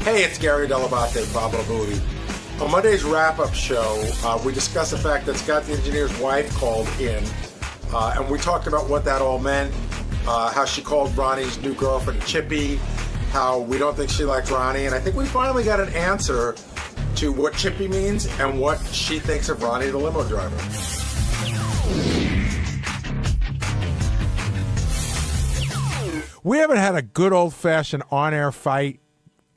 Hey, it's 𝗦𝗵cie𝘄. On Monday's wrap-up show, we discussed the fact that Scott the engineer's wife called in, and we talked about what that all meant, how she called Ronnie's new girlfriend Chippy, how we don't think she likes Ronnie, and I think we finally got an answer to what Chippy means and what she thinks of Ronnie the limo driver. We haven't had a good old-fashioned on-air fight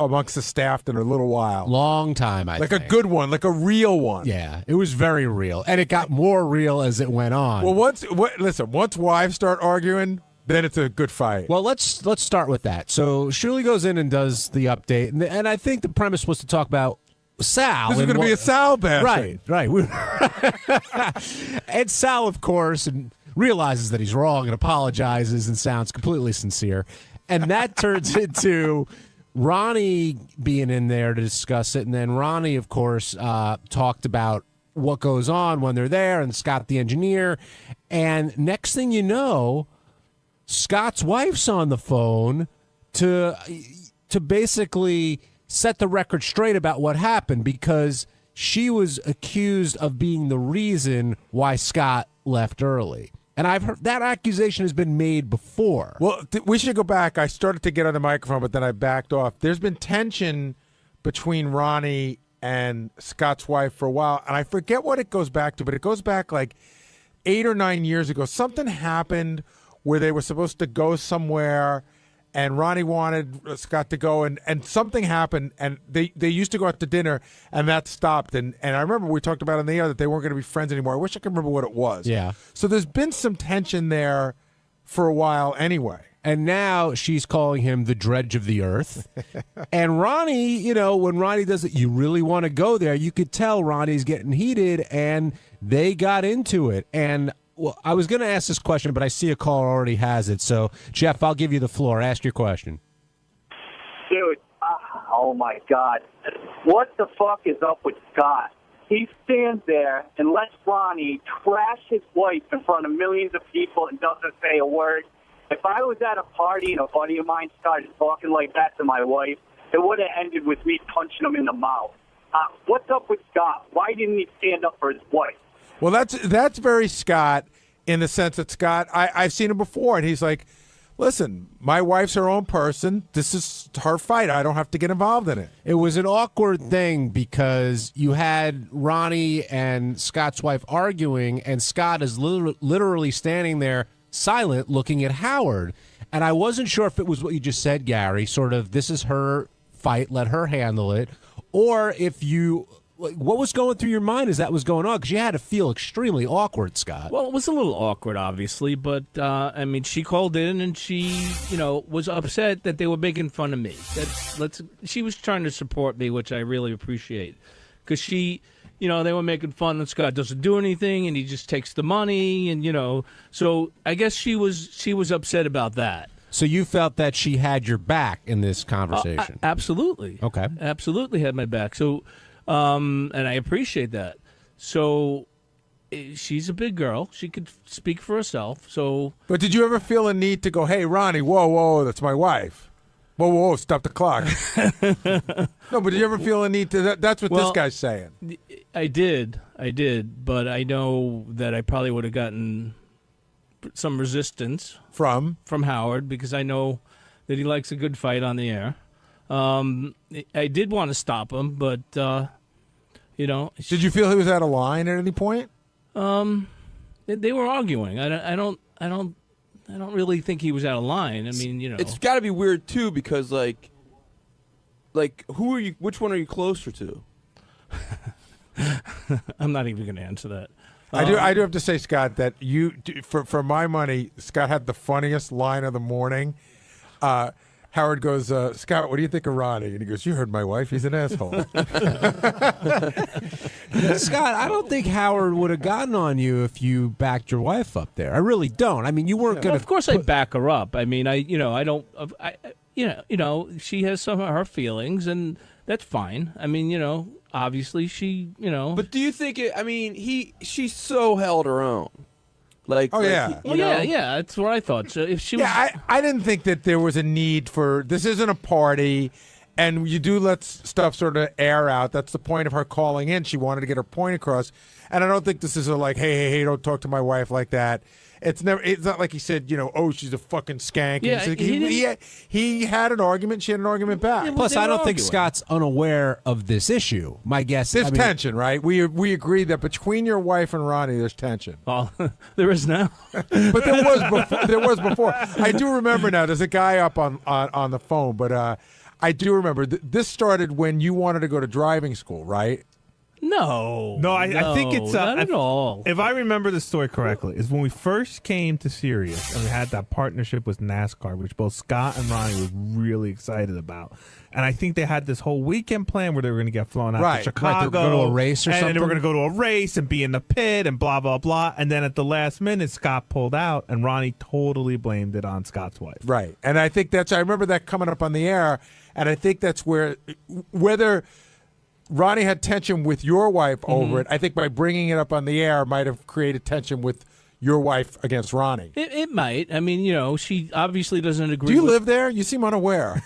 amongst the staff in a little while. Long time, I think. Like a good one, like a real one. Yeah, it was very real. And it got more real as it went on. Well, once wives start arguing, then it's a good fight. Well, let's start with that. So shirley goes in and does the update. And I think the premise was to talk about Sal. This is going to be a Sal bashing. Right. And Sal, of course, and realizes that he's wrong and apologizes and sounds completely sincere. And that turns into Ronnie being in there to discuss it, and then Ronnie, of course, talked about what goes on when they're there, and Scott the engineer, and next thing you know, Scott's wife's on the phone to basically set the record straight about what happened, because she was accused of being the reason why Scott left early. And I've heard that accusation has been made before. Well, we should go back. I started to get on the microphone, but then I backed off. There's been tension between Ronnie and Scott's wife for a while, and I forget what it goes back to, but it goes back like 8 or 9 years ago. Something happened where they were supposed to go somewhere, and Ronnie wanted Scott to go, and something happened, and they used to go out to dinner, and that stopped. And I remember we talked about in the air that they weren't going to be friends anymore. I wish I could remember what it was. Yeah. So there's been some tension there for a while anyway. And now she's calling him the dredge of the earth. And Ronnie, when Ronnie does it, you really want to go there. You could tell Ronnie's getting heated, and they got into it. And well, I was going to ask this question, but I see a caller already has it. So, Jeff, I'll give you the floor. Ask your question. Dude, oh, my God. What the fuck is up with Scott? He stands there and lets Ronnie trash his wife in front of millions of people and doesn't say a word. If I was at a party and a buddy of mine started talking like that to my wife, it would have ended with me punching him in the mouth. What's up with Scott? Why didn't he stand up for his wife? Well, that's very Scott in the sense that Scott, I've seen him before, and he's like, listen, my wife's her own person. This is her fight. I don't have to get involved in it. It was an awkward thing because you had Ronnie and Scott's wife arguing, and Scott is literally standing there silent looking at Howard. And I wasn't sure if it was what you just said, Gary, sort of this is her fight, let her handle it, or if you... What was going through your mind as that was going on? Because you had to feel extremely awkward, Scott. Well, it was a little awkward, obviously, but I mean, she called in and she, was upset that they were making fun of me. She was trying to support me, which I really appreciate, because she, they were making fun that Scott doesn't do anything and he just takes the money, and so I guess she was upset about that. So you felt that she had your back in this conversation? Absolutely. Okay. Absolutely had my back. So. And I appreciate that. So she's a big girl. She could speak for herself. So, but did you ever feel a need to go, hey, Ronnie, whoa, that's my wife. Whoa, stop the clock. No, but did you ever feel a need to, that's what this guy's saying. I did. But I know that I probably would have gotten some resistance. From Howard, because I know that he likes a good fight on the air. I did want to stop him, but Did you feel he was out of line at any point? They were arguing. I don't really think he was out of line. I mean, it's got to be weird too, because like who are you? Which one are you closer to? I'm not even going to answer that. I do have to say, Scott, that for my money, Scott had the funniest line of the morning. Howard goes, Scott, what do you think of Ronnie? And he goes, you heard my wife. He's an asshole. Scott, I don't think Howard would have gotten on you if you backed your wife up there. I really don't. I mean, you weren't going to. Of course, I back her up. I mean, I don't. She has some of her feelings, and that's fine. I mean, obviously she, But do you think she so held her own. Yeah, that's what I thought. So if she was, I didn't think that there was a need for, this isn't a party, And you do let stuff sort of air out. That's the point of her calling in. She wanted to get her point across. And I don't think this is a like, hey, don't talk to my wife like that. It's not like he said, oh, she's a fucking skank. Yeah, he had an argument. She had an argument back. Yeah, Plus, they I were don't think arguing. Scott's unaware of this issue. My guess There's tension, right? We agree that between your wife and Ronnie, there's tension. Well, there is now. But there was before. There was before. I do remember now. There's a guy up on the phone, but I do remember this started when you wanted to go to driving school, right? No, I think it's not at all. If I remember the story correctly, is when we first came to Sirius and we had that partnership with NASCAR, which both Scott and Ronnie were really excited about. And I think they had this whole weekend plan where they were going to get flown out to Chicago, Right, they were going to go to a race or and something. they were going to go to a race and be in the pit and blah blah blah. And then at the last minute, Scott pulled out, and Ronnie totally blamed it on Scott's wife. Right. And I think I remember that coming up on the air, and I think that's whether Ronnie had tension with your wife over it, I think by bringing it up on the air might have created tension with your wife against Ronnie. It might. I mean, she obviously doesn't agree. Do you with live there? You seem unaware.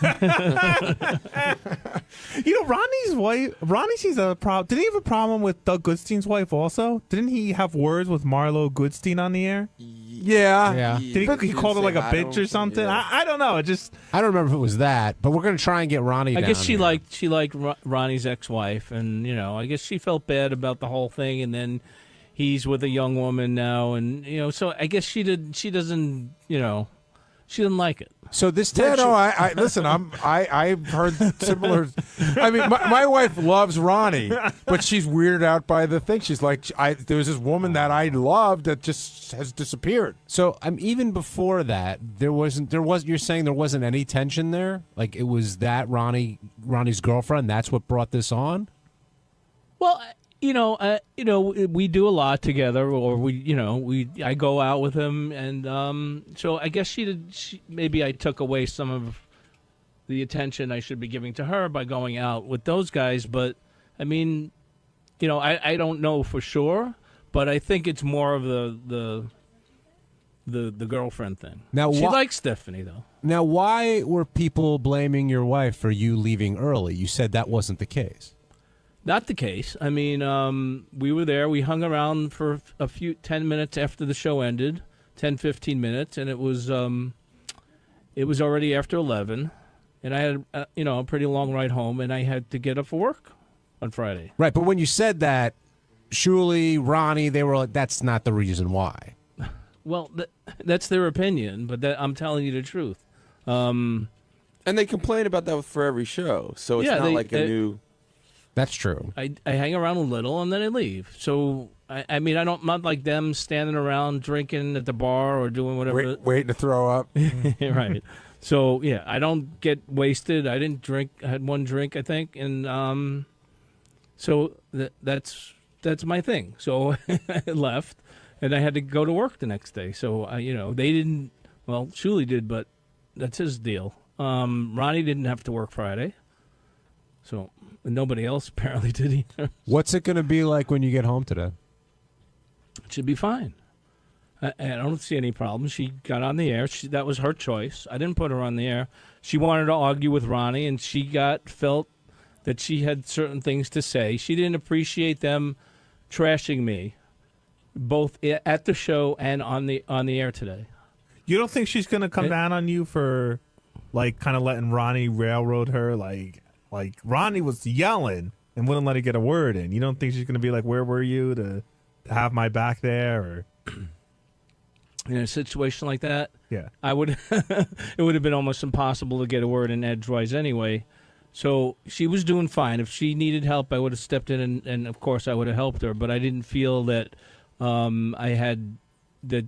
Ronnie's wife, Ronnie sees a problem. Did he have a problem with Doug Goodstein's wife also? Didn't he have words with Marlo Goodstein on the air? Yeah. Did he call her like a bitch or something? Yeah. I don't know. It just I don't remember if it was that, but we're going to try and get Ronnie I down guess she here. liked Ronnie's ex-wife, and I guess she felt bad about the whole thing, and then he's with a young woman now, and so I guess she doesn't like it. So this Yeah, tension... no, I listen. I've heard similar. I mean, my wife loves Ronnie, but she's weirded out by the thing. She's like, there was this woman that I loved that just has disappeared. So even before that, there wasn't. You're saying there wasn't any tension there? Like it was that Ronnie's girlfriend. That's what brought this on. Well, we do a lot together, or I go out with him, and so I guess maybe I took away some of the attention I should be giving to her by going out with those guys. But I mean, I don't know for sure, but I think it's more of the girlfriend thing. Now, she likes Stephanie though. Now, why were people blaming your wife for you leaving early? You said that wasn't the case. Not the case. I mean, we were there. We hung around for 10 minutes after the show ended, 10, 15 minutes, and it was already after 11, and I had a pretty long ride home, and I had to get up for work on Friday. Right, but when you said that, Shuli, Ronnie, they were like, that's not the reason why. Well, that's their opinion, but I'm telling you the truth. And they complain about that for every show, so it's not like a new... That's true. I hang around a little and then I leave. So I mean, I'm not like them standing around drinking at the bar or doing whatever. Waiting to throw up. Right. So yeah, I don't get wasted. I didn't drink. I had one drink, I think, and so that's my thing. So I left, and I had to go to work the next day. So they didn't. Well, Shuli did, but that's his deal. Ronnie didn't have to work Friday. So nobody else apparently did either. What's it going to be like when you get home today? It should be fine. I don't see any problems. She got on the air. That was her choice. I didn't put her on the air. She wanted to argue with Ronnie, and she felt that she had certain things to say. She didn't appreciate them trashing me, both at the show and on the air today. You don't think she's gonna come down on you for like kind of letting Ronnie railroad her? Like Ronnie was yelling and wouldn't let her get a word in. You don't think she's gonna be like, "Where were you to have my back there?" Or in a situation like that, yeah, I would. It would have been almost impossible to get a word in edgewise anyway. So she was doing fine. If she needed help, I would have stepped in, and of course I would have helped her. But I didn't feel that I had that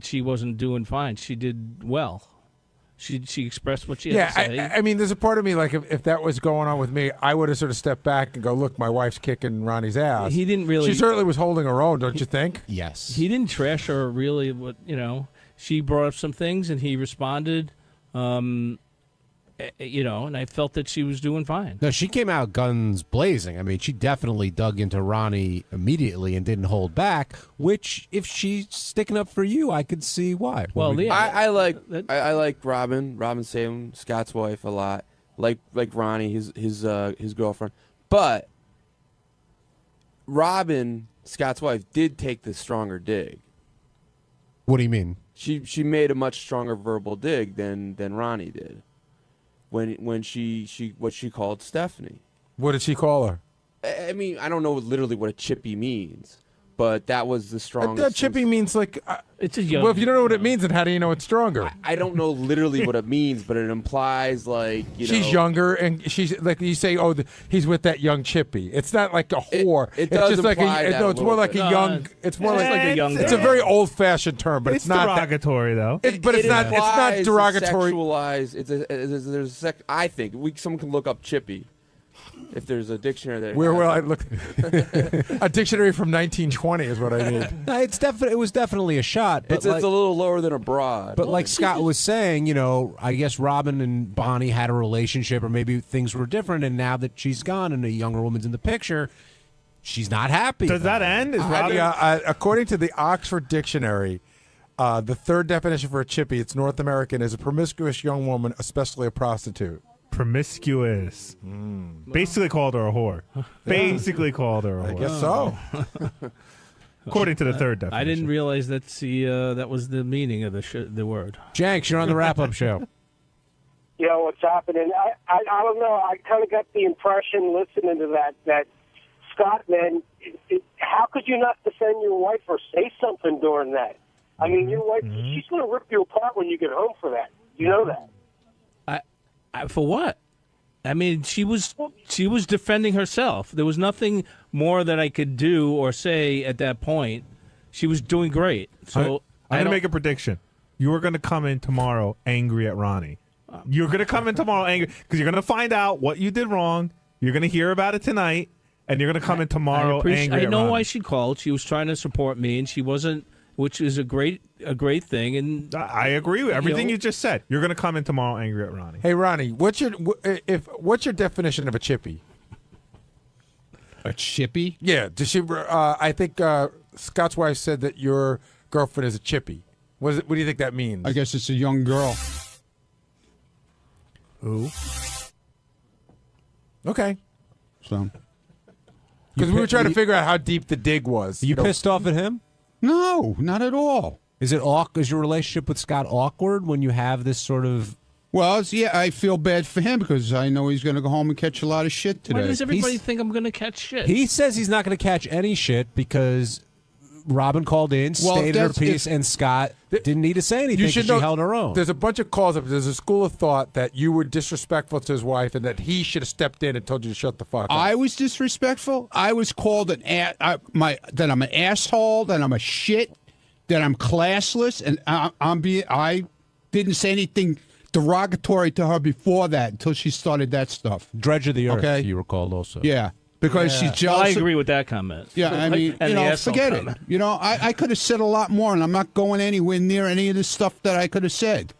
she wasn't doing fine. She did well. She expressed what she had to say. I mean, there's a part of me, like, if that was going on with me, I would have sort of stepped back and go, look, my wife's kicking Ronnie's ass. He didn't really... She certainly was holding her own, don't you think? Yes. He didn't trash her, really. She brought up some things, and he responded, and I felt that she was doing fine. No, she came out guns blazing. I mean, she definitely dug into Ronnie immediately and didn't hold back, which, if she's sticking up for you, I could see why. Well, yeah. I like Robin Salem, Scott's wife, a lot. like Ronnie, his girlfriend. But Robin, Scott's wife, did take the stronger dig. What do you mean? She made a much stronger verbal dig than Ronnie did when she what she called Stephanie. What did she call her? I mean, I don't know literally what a chippy means, but that was the strongest. That chippy means like it's a young. well, if you don't know what it means, then how do you know it's stronger? I don't know literally what it means, but it implies like she's younger, and she's like you say, oh, he's with that young chippy. It's not like a whore. It it's does just like imply that no, it's more like bit. a young. It's more It's like like a young. It's a very old-fashioned term, but it's not derogatory though. But it's not. It's not implies derogatory. Sexualized. There's I think someone can look up chippy. If there's a dictionary that Where will I look? A dictionary from 1920 is what I need. No, it was definitely a shot. But it's a little lower than a broad. But like Scott was saying, I guess Robin and Bonnie had a relationship, or maybe things were different, and now that she's gone and a younger woman's in the picture, she's not happy. Does that end? Is Robin? According to the Oxford Dictionary, the third definition for a chippy, it's North American, is a promiscuous young woman, especially a prostitute. Promiscuous. Basically called her a whore. Basically called her a whore. I guess so. According to the third definition. I didn't realize that's that was the meaning of the word. Jenks, you're on the wrap-up show. Yo, what's happening? I don't know. I kind of got the impression listening to that Scott, man, how could you not defend your wife or say something during that? I mean, your wife, she's going to rip you apart when you get home for that. You know that. For what? I mean, she was defending herself. There was nothing more that I could do or say at that point. She was doing great. So I'm going to make a prediction. You are going to come in tomorrow angry at Ronnie. You're going to come in tomorrow angry because you're going to find out what you did wrong. You're going to hear about it tonight, and you're going to come in tomorrow angry. I know at Ronnie. why she called. She was trying to support me, and she wasn't, which is a great thing. And I agree with everything you just said. You're going to come in tomorrow angry at Ronnie. Hey, Ronnie, what's your definition of a chippy? A chippy? Yeah, does she? I think Scott's wife said that your girlfriend is a chippy. What do you think that means? I guess it's a young girl. Who? Okay. So. Because we were trying to figure out how deep the dig was. You pissed off at him? No, not at all. Is your relationship with Scott awkward when you have this sort of? Well, yeah, I feel bad for him because I know he's going to go home and catch a lot of shit today. why does everybody think I'm going to catch shit? He says he's not going to catch any shit because Robin called in, stated her piece, and Scott didn't need to say anything because she held her own. There's a bunch of calls up. There's a school of thought that you were disrespectful to his wife and that he should have stepped in and told you to shut the fuck up. I was disrespectful. I was called that I'm an asshole, that I'm a shit, that I'm classless, and I didn't say anything derogatory to her before that until she started that stuff. Dredge of the earth, Okay? you were called also. Yeah. Because she's jealous. I agree with that comment. Yeah, I mean, forget it. I could have said a lot more, and I'm not going anywhere near any of the stuff that I could have said.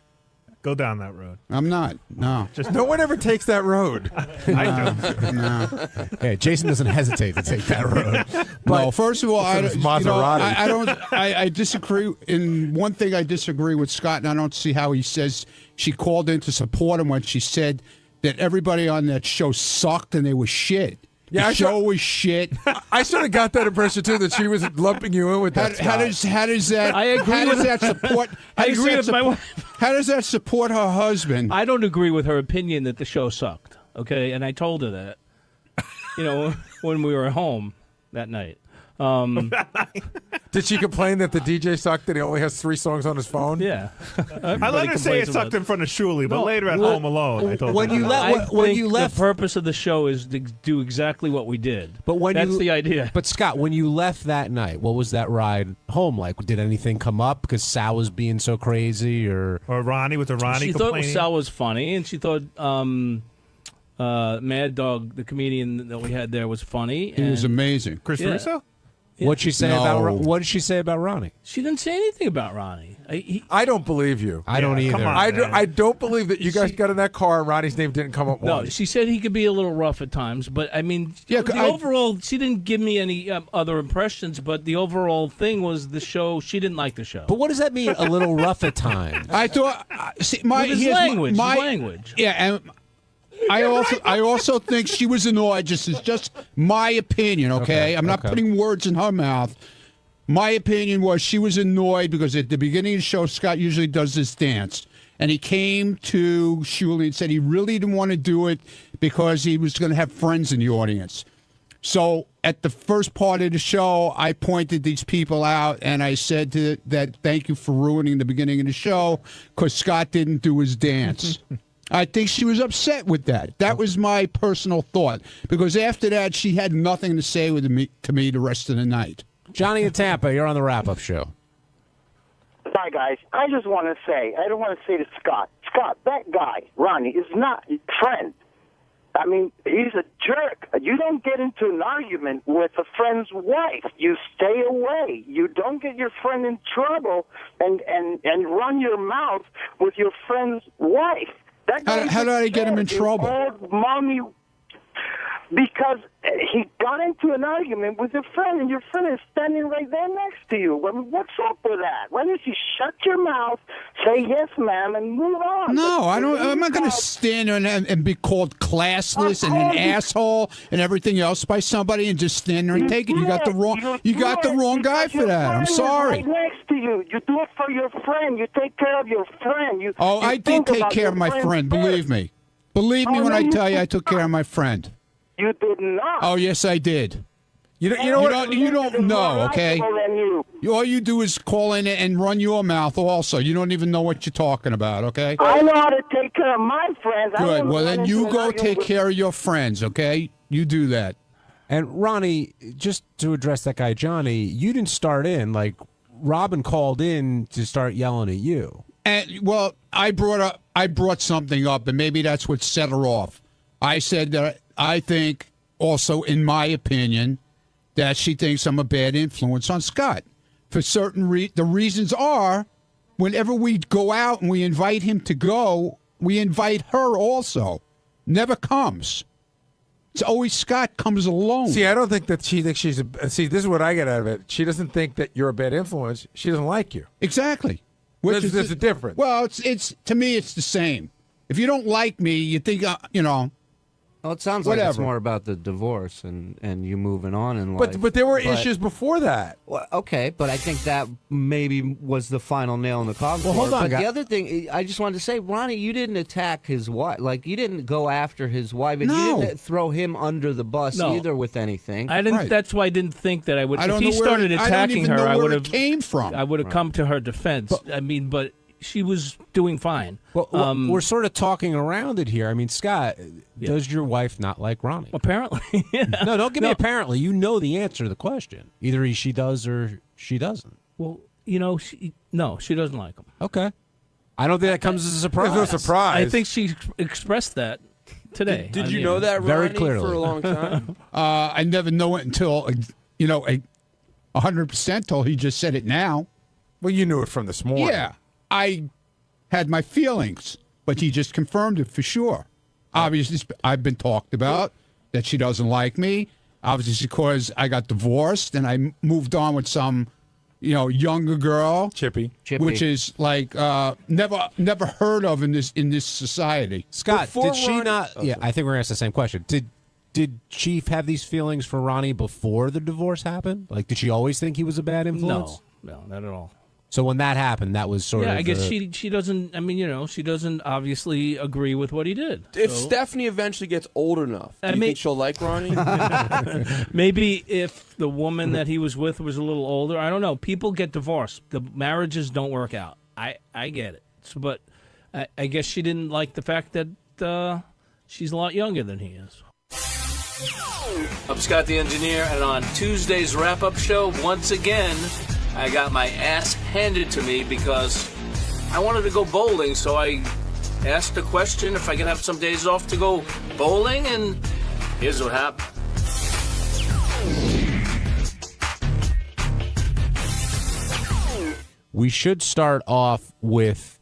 Go down that road. I'm not. No. No one ever takes that road. I do. No. Hey, Jason doesn't hesitate to take that road. No, first of all, I Maserati. I disagree. In one thing, I disagree with Scott, and I don't see how he says she called in to support him when she said that everybody on that show sucked and they were shit. Yeah, the show was shit. I sort of got that impression too that she was lumping you in with that. How does that? I agree how does that support? I agree with my wife. How does that support her husband? I don't agree with her opinion that the show sucked. Okay, and I told her that. When we were home that night. Did she complain that the DJ sucked, that he only has 3 songs on his phone? Yeah. I let her say it sucked in front of Shuli, but later at Home Alone, I told her. When you left, the purpose of the show is to do exactly what we did. But that's the idea. But Scott, when you left that night, what was that ride home like? Did anything come up because Sal was being so crazy, or Ronnie with the Ronnie she complaining? thought Sal was funny, and she thought Mad Dog, the comedian that we had there, was funny. He was amazing. Chris Russo? What'd she say what did she say about Ronnie? She didn't say anything about Ronnie. I don't believe you. I don't either. Come on, I don't believe that you guys got in that car and Ronnie's name didn't come up No, once. she said he could be a little rough at times, but I mean, overall, she didn't give me any other impressions. But the overall thing was the show. She didn't like the show. But what does that mean? A little rough at times. I thought. See, With his language. language. Yeah, and I also think she was annoyed. Just my opinion, okay? I'm not putting words in her mouth. My opinion was she was annoyed because at the beginning of the show, Scott usually does this dance. And he came to Shuli and said he really didn't want to do it because he was going to have friends in the audience. So at the first part of the show, I pointed these people out, and I said that thank you for ruining the beginning of the show because Scott didn't do his dance. I think she was upset with that. That was my personal thought because after that, she had nothing to say to me the rest of the night. Johnny in Tampa, you're on the wrap-up show. Hi, guys. I just want to say, I don't want to say to Scott, that guy, Ronnie, is not a friend. I mean, he's a jerk. You don't get into an argument with a friend's wife. You stay away. You don't get your friend in trouble and run your mouth with your friend's wife. How did I get him in trouble? Old mommy, because he got into an argument with your friend, and your friend is standing right there next to you. I mean, what's up with that? Why don't you shut your mouth, say yes, ma'am, and move on? No, I don't. I'm not going to stand there and be called classless and an asshole and everything else by somebody and just stand there and take it. You got the wrong guy for that. I'm sorry. Right next to you, you do it for your friend. You take care of your friend. I did take care of my friend. Believe me. Believe me when I tell you I took care of my friend. You did not. Oh, yes, I did. You don't know, okay? All you do is call in and run your mouth also. You don't even know what you're talking about, okay? I know how to take care of my friends. Good. Well, then you go take care of your friends, okay? You do that. And, Ronnie, just to address that guy, Johnny, you didn't start in. Like, Robin called in to start yelling at you. And, well, I brought something up, and maybe that's what set her off. I said that I think also, in my opinion, that she thinks I'm a bad influence on Scott. For certain the reasons are, whenever we go out and we invite him to go, we invite her also. Never comes. It's always Scott comes alone. See, I don't think that she thinks she's see, this is what I get out of it. She doesn't think that you're a bad influence. She doesn't like you. Exactly. There's a difference. Well, it's to me, it's the same. If you don't like me, you think, Well, it sounds like it's more about the divorce and you moving on in life. But there were issues before that. Well, okay, but I think that maybe was the final nail in the coffin. Well, hold on. But the other thing, I just wanted to say, Ronnie, you didn't attack his wife. Like, you didn't go after his wife. And No. you didn't throw him under the bus either with anything. I didn't. Right. That's why I didn't think that I would. I don't If he know where- started I don't attacking even her, know I where would it have came from. I would have come to her defense. But she was doing fine. Well, we're sort of talking around it here. I mean, Scott, does your wife not like Ronnie? Apparently. No, don't give me apparently. You know the answer to the question. Either she does or she doesn't. Well, she doesn't like him. Okay. I don't think that comes as a surprise. There's no surprise. I think she expressed that today. Did you know that, Very Ronnie, clearly. for a long time? I never know it until 100% till he just said it now. Well, you knew it from this morning. Yeah, I had my feelings, but he just confirmed it for sure. Obviously, I've been talked about that she doesn't like me. Obviously, because I got divorced and I moved on with some, younger girl, Chippy. which is like never heard of in this society. Scott, Before did she Ronnie- not? Yeah, I think we're going to ask the same question. Did Chief have these feelings for Ronnie before the divorce happened? Like, did she always think he was a bad influence? No, not at all. So when that happened, that was sort of. Yeah, I guess she doesn't. I mean, she doesn't obviously agree with what he did. If so. Stephanie eventually gets old enough, do you think she'll like Ronnie? Maybe if the woman that he was with was a little older, I don't know. People get divorced. The marriages don't work out. I get it. But I guess she didn't like the fact that she's a lot younger than he is. I'm Scott the Engineer, and on Tuesday's wrap-up show, once again, I got my ass handed to me because I wanted to go bowling, so I asked a question if I could have some days off to go bowling, and here's what happened. We should start off with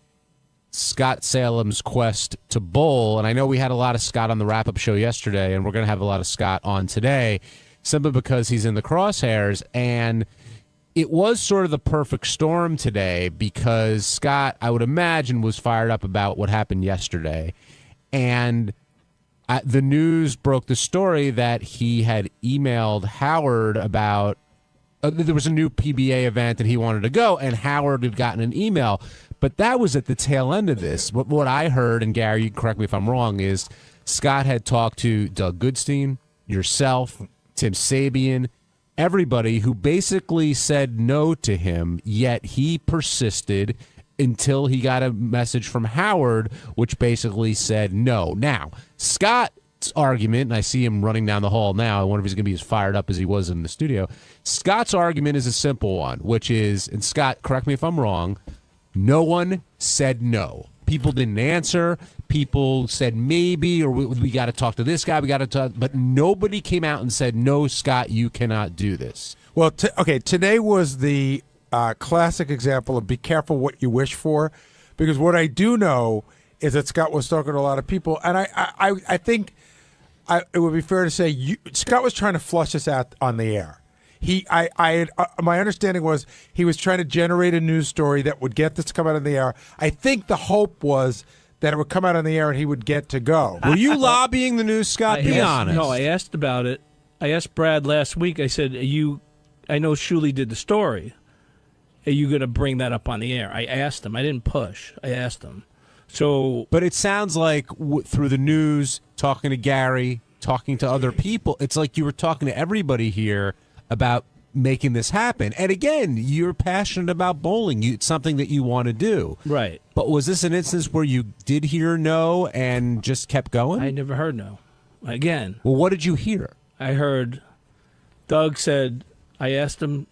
Scott Salem's quest to bowl. And I know we had a lot of Scott on the wrap-up show yesterday, and we're going to have a lot of Scott on today, simply because he's in the crosshairs. And it was sort of the perfect storm today because Scott, I would imagine, was fired up about what happened yesterday. And the news broke the story that he had emailed Howard about there was a new PBA event and he wanted to go, and Howard had gotten an email. But that was at the tail end of this. What I heard, and Gary, you can correct me if I'm wrong, is Scott had talked to Doug Goodstein, yourself, Tim Sabian, everybody who basically said no to him, yet he persisted until he got a message from Howard, which basically said no. Now, Scott's argument, and I see him running down the hall now, I wonder if he's going to be as fired up as he was in the studio. Scott's argument is a simple one, which is, and Scott, correct me if I'm wrong, no one said no. People didn't answer. People said maybe, or we got to talk to this guy. We got to talk, but nobody came out and said, no, Scott, you cannot do this. Well, okay, today was the classic example of be careful what you wish for, because what I do know is that Scott was talking to a lot of people, and I think it would be fair to say Scott was trying to flush us out on the air. My understanding was he was trying to generate a news story that would get this to come out on the air. I think the hope was that it would come out on the air and he would get to go. Were you lobbying the news, Scott? Be honest. No, I asked about it. I asked Brad last week. I said, I know Shuley did the story. Are you going to bring that up on the air? I asked him. I didn't push. I asked him. But it sounds like through the news, talking to Gary, talking to other people, it's like you were talking to everybody here about making this happen. And again, you're passionate about bowling. It's something that you want to do. Right. But was this an instance where you did hear no and just kept going? I never heard no. Again. Well, what did you hear? I heard Doug said, I asked him,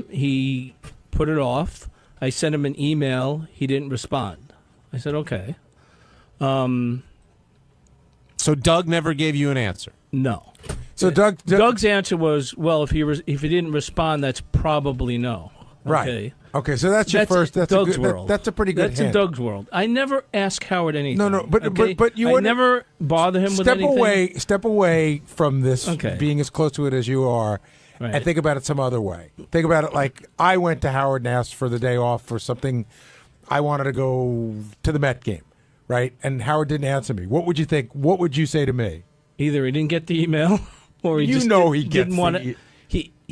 he put it off. I sent him an email. He didn't respond. I said, okay. So Doug never gave you an answer? No. So Doug's answer was, well, if he didn't respond, that's probably no. Okay. Right. Okay, so that's your first. That's Doug's a world. That's a pretty good That's hint. in Doug's world. I never ask Howard anything. No, but you I never bother him with anything. Step away from this Okay. being as close to it as you are, Right. and think about it some other way. Think about it like I went to Howard and asked for the day off for something. I wanted to go to the Met game, right? And Howard didn't answer me. What would you think? What would you say to me? Either he didn't get the email, or he just didn't want to.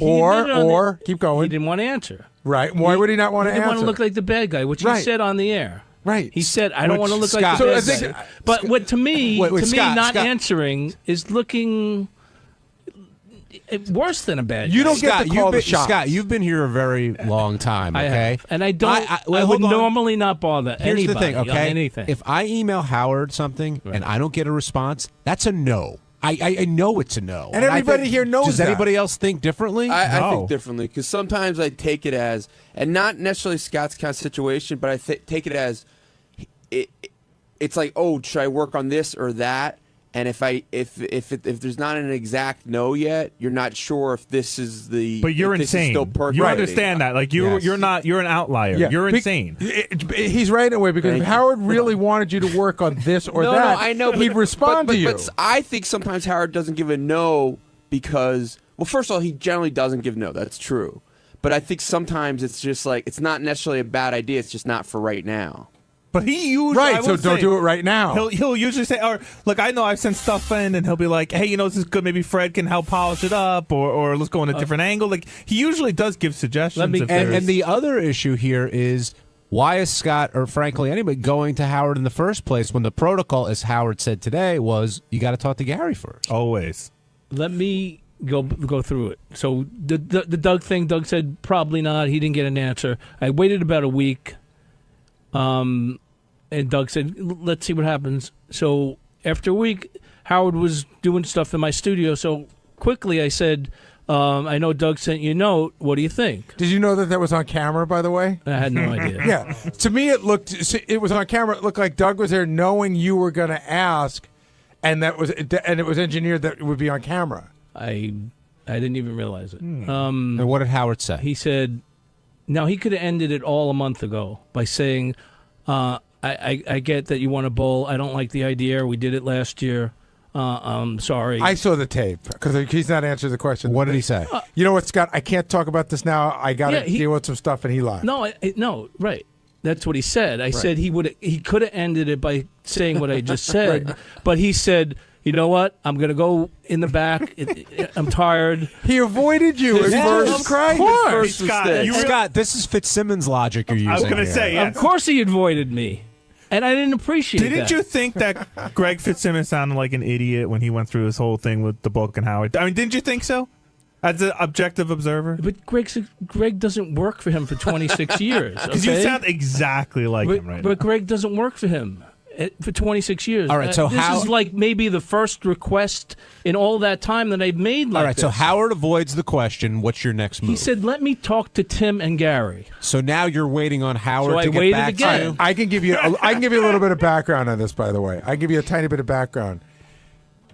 Or keep going. He didn't want to answer. Right? Why would he not want to He didn't answer? want to look like the bad guy, which he said on the air. Right. He said, "I don't want to look Scott, like the so bad guy." But what to me, Scott, not answering is looking worse than a bad guy. You don't get to call the shots. Scott, you've been here a very long time, okay? I have. And I don't. I would normally not bother Here's anybody the thing, on okay? anything. If I email Howard something and I don't get a response, that's a no. I know it's a no. And everybody here knows Does that. anybody else think differently? I think differently because sometimes I take it as, and not necessarily Scott's kind of situation, but I take it as, it's like, oh, should I work on this or that? And if there's not an exact no yet, you're not sure if this is the. But you're if this insane. Is still percolating. You understand that? Like you're an outlier. Yeah. You're insane. He's right in a way because if Howard really wanted you to work on this or that, No, I know. he'd respond to you. But I think sometimes Howard doesn't give a no because, well, first of all, he generally doesn't give no. That's true. But I think sometimes it's just like it's not necessarily a bad idea. It's just not for right now. But he usually Right, so don't do it right now. He'll usually say, "Or look, I know I've sent stuff in," and he'll be like, "Hey, this is good. Maybe Fred can help polish it up, or let's go in a different angle." Like he usually does give suggestions. And the other issue here is why is Scott, or frankly anybody, going to Howard in the first place when the protocol, as Howard said today, was you got to talk to Gary first. Always. Let me go through it. So the Doug thing, Doug said probably not. He didn't get an answer. I waited about a week. And Doug said, let's see what happens. So after a week, Howard was doing stuff in my studio. So quickly I said, I know Doug sent you a note. What do you think? Did you know that was on camera, by the way? I had no idea. Yeah. To me, it was on camera. It looked like Doug was there knowing you were going to ask, and it was engineered that it would be on camera. I didn't even realize it. And what did Howard say? He said, now he could have ended it all a month ago by saying, I get that you want to bowl. I don't like the idea. We did it last year. I'm sorry. I saw the tape because he's not answering the question. What did he say? You know what, Scott? I can't talk about this now. I got to deal with some stuff, and he lied. No, no, right. That's what he said. I said he could have ended it by saying what I just said, but he said, "You know what? I'm going to go in the back. I'm tired." He avoided you at first. Of course. Scott, this is Fitzsimmons logic you're using. I was going to here. say, yes. Of course he avoided me, and I didn't appreciate that. Didn't you think that Greg Fitzsimmons sounded like an idiot when he went through his whole thing with the book and Howard? I mean, didn't you think so? As an objective observer? But Greg doesn't work for him for 26 years. Because you sound exactly like him right now. But Greg doesn't work for him for 26 years. All right, so this is like maybe the first request in all that time that I've made like All right, this. so Howard avoids the question, what's your next move? He said, let me talk to Tim and Gary. So now you're waiting on Howard So I to get waited back again. to you? I can give you a little bit of background on this, by the way. I can give you a tiny bit of background.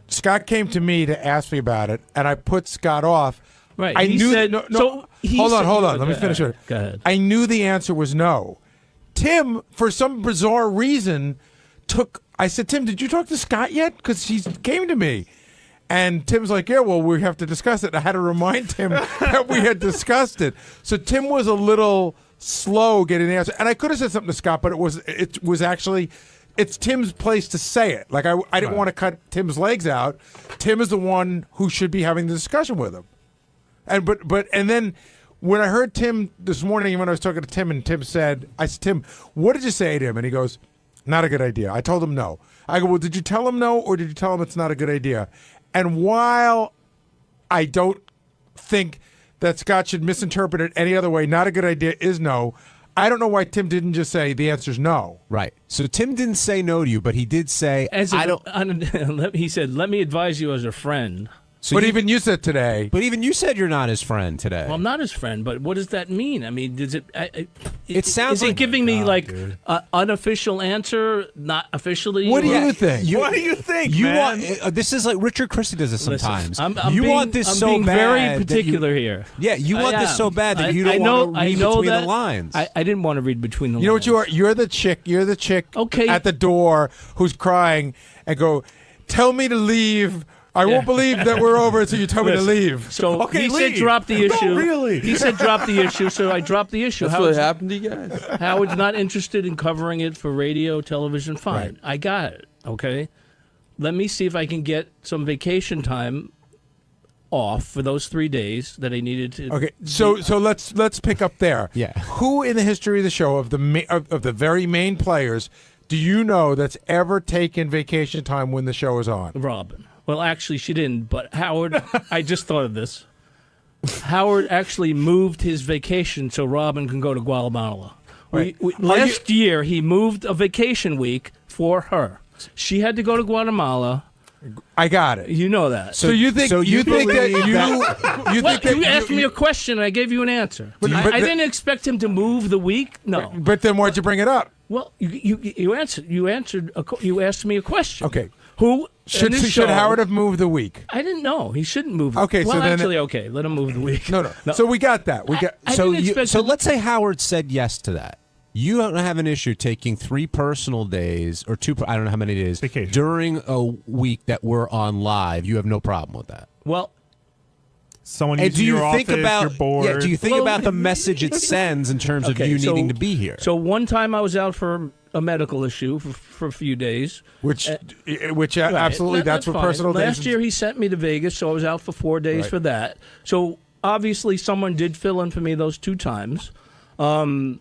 Scott came to me to ask me about it, and I put Scott off. Right. I he knew. said, no, so he hold said, on. Let me finish it. Go ahead. I knew the answer was no. Tim, for some bizarre reason, I said, Tim, did you talk to Scott yet? Because he came to me. And Tim's like, yeah, well, we have to discuss it. I had to remind Tim that we had discussed it. So Tim was a little slow getting the answer. And I could have said something to Scott, but it was actually, it's Tim's place to say it. Like, I didn't want to cut Tim's legs out. Tim is the one who should be having the discussion with him. And then when I heard Tim this morning, when I was talking to Tim, and Tim said, I said, Tim, what did you say to him? And he goes, not a good idea. I told him no. I go, well, did you tell him no, or did you tell him it's not a good idea? And while I don't think that Scott should misinterpret it any other way, not a good idea is no, I don't know why Tim didn't just say the answer's no. Right. So Tim didn't say no to you, but he did say, he said, let me advise you as a friend. So but even you said today. But even you said you're not his friend today. Well, I'm not his friend, but what does that mean? I mean, does it? It sounds is like it giving me like an unofficial answer, not officially? What do you think? What do you think, you man? Want this is like Richard Christie does it sometimes. I'm want this I'm so being bad very particular here. Yeah, you want this so bad that you don't want to read between the lines. I didn't want to read between the lines. You know what you are? You're the chick okay. at the door who's crying and go, tell me to leave. I won't believe that we're over until you tell me to leave. So he said drop the issue. No, really? He said drop the issue, so I dropped the issue. That's what happened to you guys. Howard's not interested in covering it for radio, television. Fine. Right. I got it. Okay. Let me see if I can get some vacation time off for those 3 days that I needed to. Okay. So let's pick up there. Yeah. Who in the history of the show of the very main players do you know that's ever taken vacation time when the show is on? Robin. Well, actually, she didn't, but Howard, I just thought of this. Howard actually moved his vacation so Robin can go to Guatemala. Right. Last year, he moved a vacation week for her. She had to go to Guatemala. I got it. You know that. So you think you asked me a question, and I gave you an answer. I didn't expect him to move the week. No. But then why'd you bring it up? Well, you answered. You asked me a question. Okay. Who should Howard have moved the week? I didn't know. He shouldn't move. Okay, well, so then actually, okay, let him move the week. No. So we got that. So let's say Howard said yes to that. You don't have an issue taking 3 personal days or 2. I don't know how many days vacation during a week that we're on live. You have no problem with that. Well. Someone using your office, you're bored. Yeah, do you think about the message it sends in terms of you needing to be here? So one time I was out for a medical issue for a few days. Which right. Absolutely, that's what fine. personal days. Last year he sent me to Vegas, so I was out for 4 days for that. So obviously someone did fill in for me those 2 times. I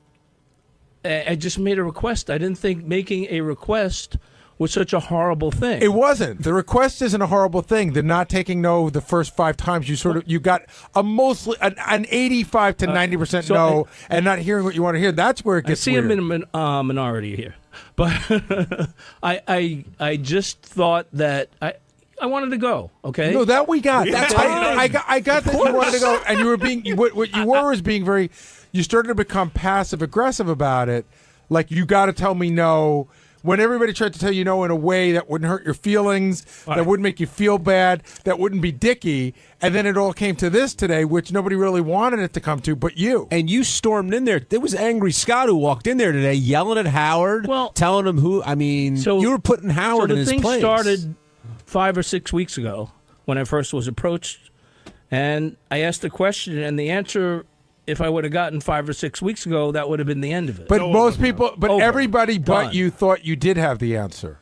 just made a request. I didn't think making a request was such a horrible thing. It wasn't. The request isn't a horrible thing. The not taking no the first 5 times, you got a mostly an 85 to 90% no, and not hearing what you want to hear. That's where it gets weird. I see I'm in a minority here, but I just thought that I wanted to go. Okay. No, that we got. That's I got that you wanted to go, and you were being what you were is being very. You started to become passive aggressive about it, like you got to tell me no. When everybody tried to tell you no in a way that wouldn't hurt your feelings, that wouldn't make you feel bad, that wouldn't be dicky, and then it all came to this today, which nobody really wanted it to come to, but you. And you stormed in there. There was angry Scott who walked in there today, yelling at Howard, telling him who. I mean, you were putting Howard in his place. So the thing started 5 or 6 weeks ago when I first was approached, and I asked the question, and the answer if I would have gotten 5 or 6 weeks ago, that would have been the end of it. But most people, but Over. everybody but Done. you thought you did have the answer.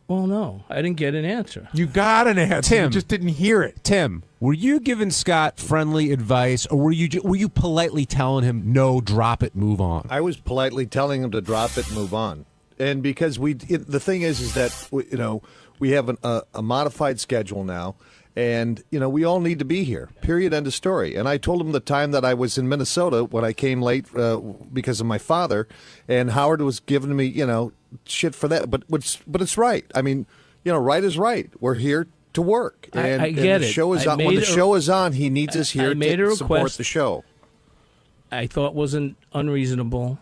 Well, no, I didn't get an answer. You got an answer. Tim. You just didn't hear it. Tim, were you giving Scott friendly advice, or were you politely telling him, no, drop it, move on? I was politely telling him to drop it and move on. And because the thing is that we have a modified schedule now, and we all need to be here. Period. End of story. And I told him the time that I was in Minnesota when I came late because of my father, and Howard was giving me shit for that. But it's right. I mean, right is right. We're here to work. And, I get the it. show is on. When the show is on, he needs us here to support the show. I thought wasn't unreasonable.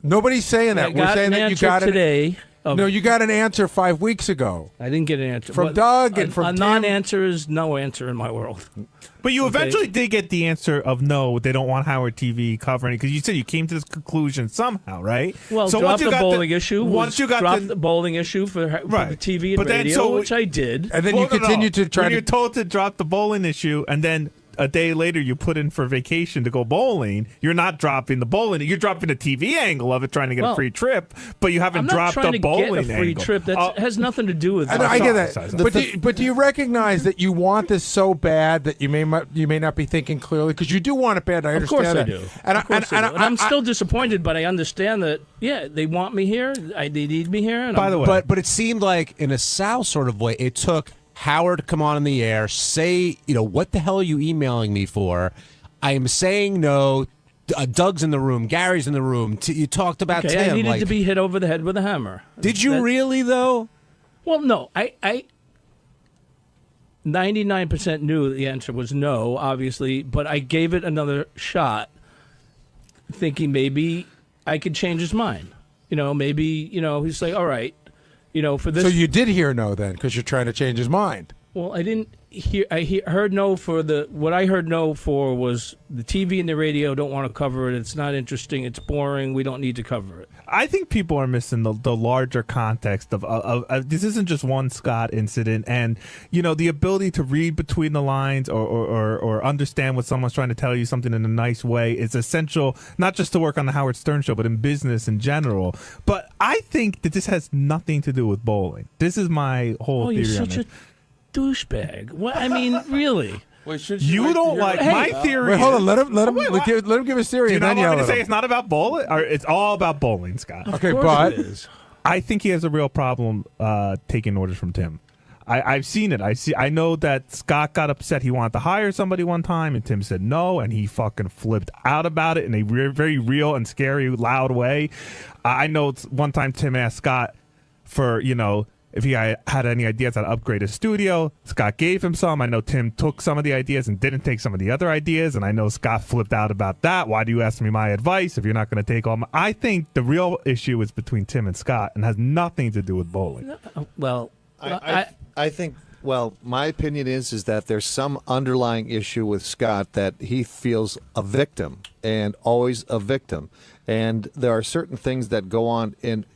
Nobody's saying that. We're saying that you got it today. No, you got an answer 5 weeks ago. I didn't get an answer from Doug and from a Tim. non-answer is no answer in my world. But you eventually did get the answer of no, they don't want Howard TV covering it, because you said you came to this conclusion somehow, right? Well, so drop the bowling issue. Once you got the bowling issue for the TV and but radio, which I did, and then you continued to try. When you're told to drop the bowling issue, and then a day later you put in for vacation to go bowling, you're not dropping the bowling. You're dropping the TV angle of it, trying to get a free trip, but you haven't dropped the bowling angle. I'm not trying to get a free trip. That has nothing to do with that. I get that. But do you recognize that you want this so bad that you may not be thinking clearly? Because you do want it bad. I understand that. Of course I do. And I'm still disappointed, but I understand that, they want me here. They need me here. And By the way. But it seemed like, in a Sal sort of way, it took Howard to come on the air, say, what the hell are you emailing me for? I am saying no. Doug's in the room. Gary's in the room. You talked about Tim. I needed to be hit over the head with a hammer. Did you really, though? Well, no. I 99% knew the answer was no, obviously, but I gave it another shot, thinking maybe I could change his mind. Maybe, he's like, all right. For this. So you did hear no then, because you're trying to change his mind. Well, I didn't hear. Heard no for what I heard no for was the TV and the radio don't want to cover it. It's not interesting. It's boring. We don't need to cover it. I think people are missing the larger context of this isn't just one Scott incident, and the ability to read between the lines or understand what someone's trying to tell you something in a nice way is essential, not just to work on the Howard Stern show, but in business in general. But I think that this has nothing to do with bowling. This is my whole theory. You're such a douchebag. What? I mean, really. Wait, you don't like my theory? Wait, hold on. Let him give his theory. Do you and not then want me to say him. it's not about bowling? Or it's all about bowling, Scott. Okay, but I think he has a real problem taking orders from Tim. I've seen it. I know that Scott got upset. He wanted to hire somebody one time, and Tim said no, and he fucking flipped out about it in a very real and scary, loud way. I know one time Tim asked Scott for if he had any ideas how to upgrade his studio. Scott gave him some. I know Tim took some of the ideas and didn't take some of the other ideas, and I know Scott flipped out about that. Why do you ask me my advice if you're not going to take all my... I think the real issue is between Tim and Scott and has nothing to do with bowling. Well, I think, my opinion is that there's some underlying issue with Scott that he feels a victim and always a victim. And there are certain things that go on in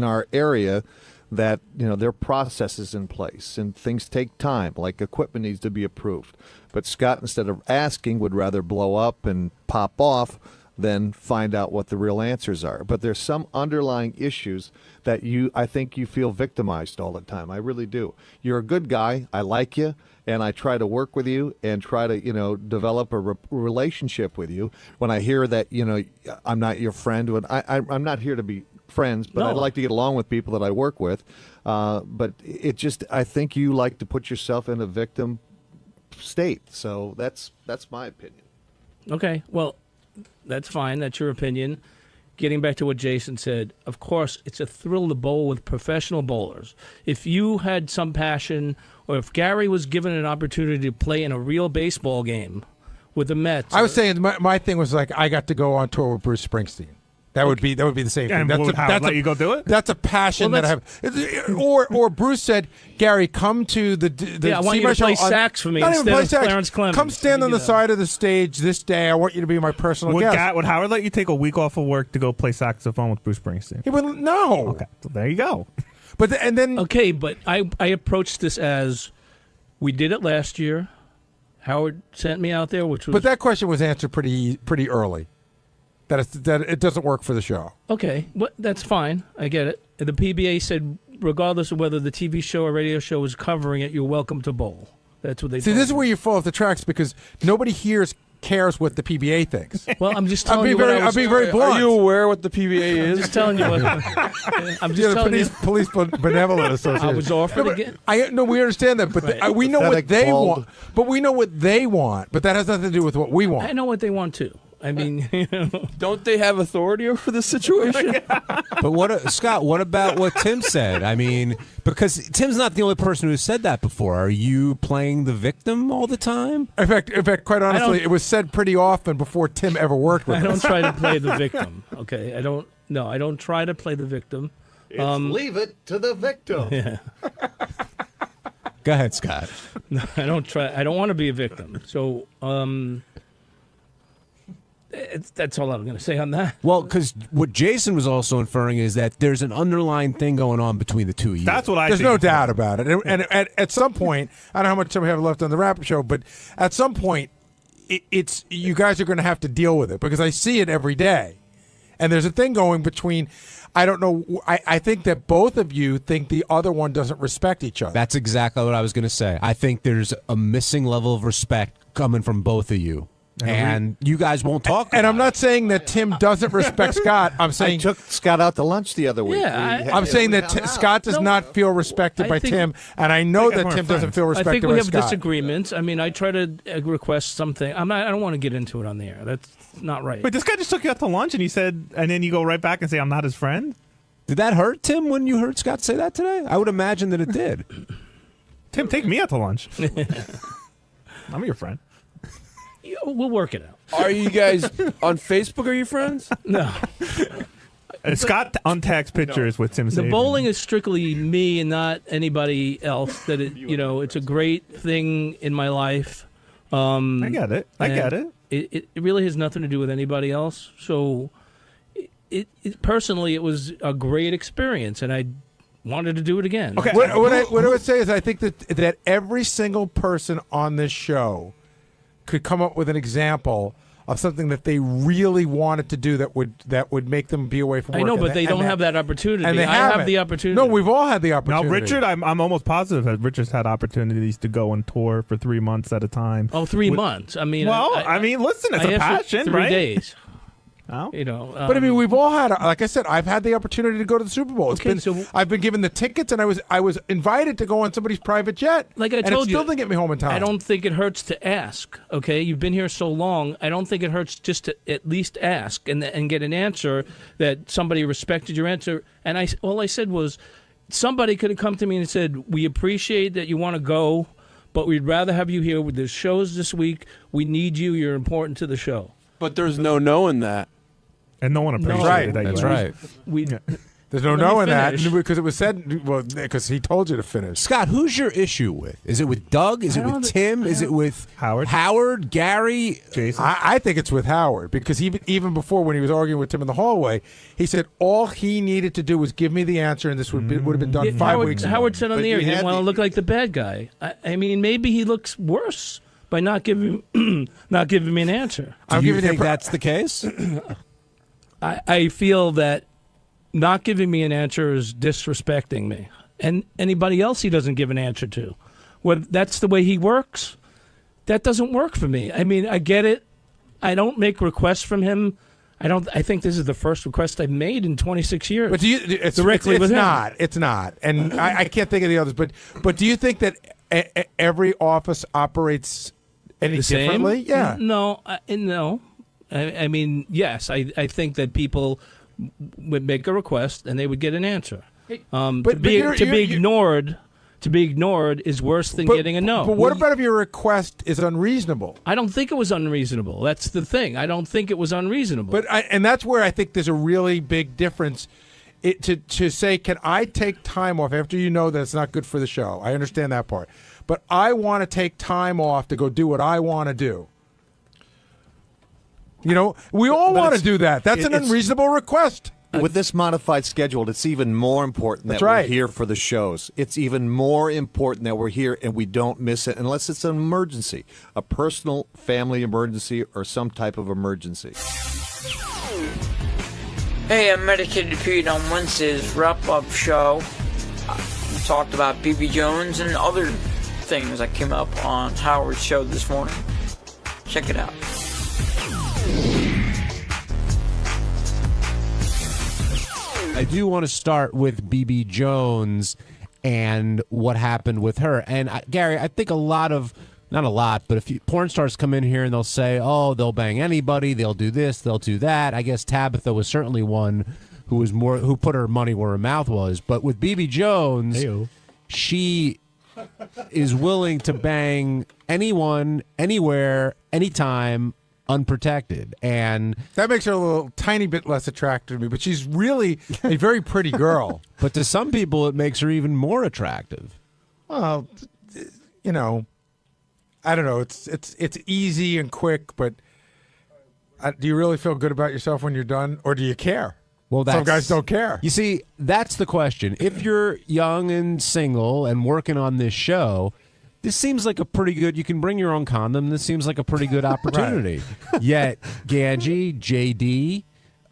our area that there are processes in place and things take time, like equipment needs to be approved. But Scott, instead of asking, would rather blow up and pop off than find out what the real answers are. But there's some underlying issues that I think you feel victimized all the time. I really do. You're a good guy. I like you, and I try to work with you and try to develop a relationship with you. When I hear that I'm not your friend, when I'm not here to be friends, but I'd like to get along with people that I work with. But I think you like to put yourself in a victim state. So that's my opinion. Okay, well, that's fine. That's your opinion. Getting back to what Jason said, of course, it's a thrill to bowl with professional bowlers. If you had some passion, or if Gary was given an opportunity to play in a real baseball game with the Mets. I was saying my thing was like I got to go on tour with Bruce Springsteen. That would be the same thing. Let you go do it? That's a passion that I have. Or Bruce said, Gary, come to the I want you to play sax for me instead of Clarence Clemens. Come stand on the side of the stage this day. I want you to be my personal guest. Would Howard let you take a week off of work to go play saxophone with Bruce Springsteen? He would no. Okay, so there you go. But I approached this as we did it last year. Howard sent me out there, which was. But that question was answered pretty early. That it doesn't work for the show. Okay, that's fine. I get it. The PBA said, regardless of whether the TV show or radio show is covering it, you're welcome to bowl. That's what they See, this is where you fall off the tracks because nobody here cares what the PBA thinks. Well, I'm just telling you. I'm being very blunt. Are you aware what the PBA is? I'm just telling you. I'm just telling you. Police Benevolent Association. I was offered again. No, we understand that, but Right. we know what they want. But we know what they want. But that has nothing to do with what we want. I know what they want too. I mean, don't they have authority over the situation? But Scott? What about what Tim said? I mean, because Tim's not the only person who said that before. Are you playing the victim all the time? In fact, quite honestly, it was said pretty often before Tim ever worked with us. I don't try to play the victim. Okay, I don't try to play the victim. Leave it to the victim. Yeah. Go ahead, Scott. No, I don't try. I don't want to be a victim. So. That's all I'm going to say on that. Well, because what Jason was also inferring is that there's an underlying thing going on between the two of you. That's what I There's think. no doubt about it. And at some point, I don't know how much time we have left on the wrap-up show, but at some point, it's you guys are going to have to deal with it because I see it every day. And there's a thing going between, I don't know, I think that both of you think the other one doesn't respect each other. That's exactly what I was going to say. I think there's a missing level of respect coming from both of you. And you guys won't talk. And I'm not saying that Tim doesn't respect Scott. I'm saying I took Scott out to lunch the other week. Yeah, I'm saying that Scott does not feel respected by Tim, and I know that Tim doesn't feel respected by Scott. I think we have disagreements. I mean, I try to request something. I don't want to get into it on the air. That's not right. But this guy just took you out to lunch, and he said, and then you go right back and say, "I'm not his friend." Did that hurt Tim when you heard Scott say that today? I would imagine that it did. Tim, take me out to lunch. I'm your friend. We'll work it out. Are you guys on Facebook? Are you friends? No. Scott untags pictures with Tim. The bowling is strictly me and not anybody else. That it's a great thing in my life. I get it. I get it. It really has nothing to do with anybody else. So, personally, it was a great experience, and I wanted to do it again. Okay. What I would say is I think that every single person on this show could come up with an example of something that they really wanted to do that would make them be away from work. I know, but they don't have that opportunity. And they I have the opportunity. No, we've all had the opportunity. Now, Richard, I'm almost positive that Richard's had opportunities to go on tour for 3 months at a time. Oh, 3 months. I mean, listen, it's a passion, 3 right? days. Oh. But I mean, we've all had, like I said, I've had the opportunity to go to the Super Bowl. I've been given the tickets, and I was invited to go on somebody's private jet. Like I told and it you, still didn't get me home in time. I don't think it hurts to ask. Okay, you've been here so long. I don't think it hurts just to at least ask and get an answer that somebody respected your answer. And all I said was, somebody could have come to me and said, "We appreciate that you want to go, but we'd rather have you here with the shows this week. We need you. You're important to the show." But there's no knowing that. And no one appreciated that. That's right. There's no knowing that because it was said. Well, because he told you to finish. Scott, who's your issue with? Is it with Doug? Is it with Tim? Is it with Howard, Gary, Jason? I think it's with Howard because even before when he was arguing with Tim in the hallway, he said all he needed to do was give me the answer, and this would have been done 5 weeks ago. Howard said on the air he didn't want to look like the bad guy. I mean, maybe he looks worse by not giving me an answer. Do you think that's the case? I feel that not giving me an answer is disrespecting me. And anybody else he doesn't give an answer to. Well, that's the way he works. That doesn't work for me. I mean, I get it. I don't make requests from him. I think this is the first request I've made in 26 years. But it's not. It's not. And I can't think of the others. But do you think that every office operates any differently? Yeah. No. No. I mean, yes, I think that people would make a request and they would get an answer. To be ignored is worse than getting a no. But what about if your request is unreasonable? I don't think it was unreasonable. That's the thing. I don't think it was unreasonable. And that's where I think there's a really big difference. To say, can I take time off after you know that it's not good for the show? I understand that part. But I want to take time off to go do what I want to do. You know, we all want to do that. That's an unreasonable request. with this modified schedule, it's even more important that we're here for the shows. It's even more important that we're here and we don't miss it unless it's an emergency, a personal family emergency or some type of emergency. Hey, I'm Medicated Pete on Wednesday's wrap-up show. We talked about BB Jones and other things that came up on Howard's show this morning. Check it out. I do want to start with BB Jones and what happened with her. And Gary, I think not a lot, but a few porn stars come in here and they'll say, oh, they'll bang anybody, they'll do this, they'll do that. I guess Tabitha was certainly one who put her money where her mouth was. But with BB Jones, she is willing to bang anyone, anywhere, anytime, unprotected, and that makes her a little tiny bit less attractive to me. But she's really a very pretty girl. But to some people, it makes her even more attractive. Well, you know, I don't know. It's easy and quick, but do you really feel good about yourself when you're done, or do you care? Well, some guys don't care. You see, that's the question. If you're young and single and working on this show, this seems like a pretty good, you can bring your own condom. This seems like a pretty good opportunity. Yet, Ganji, JD,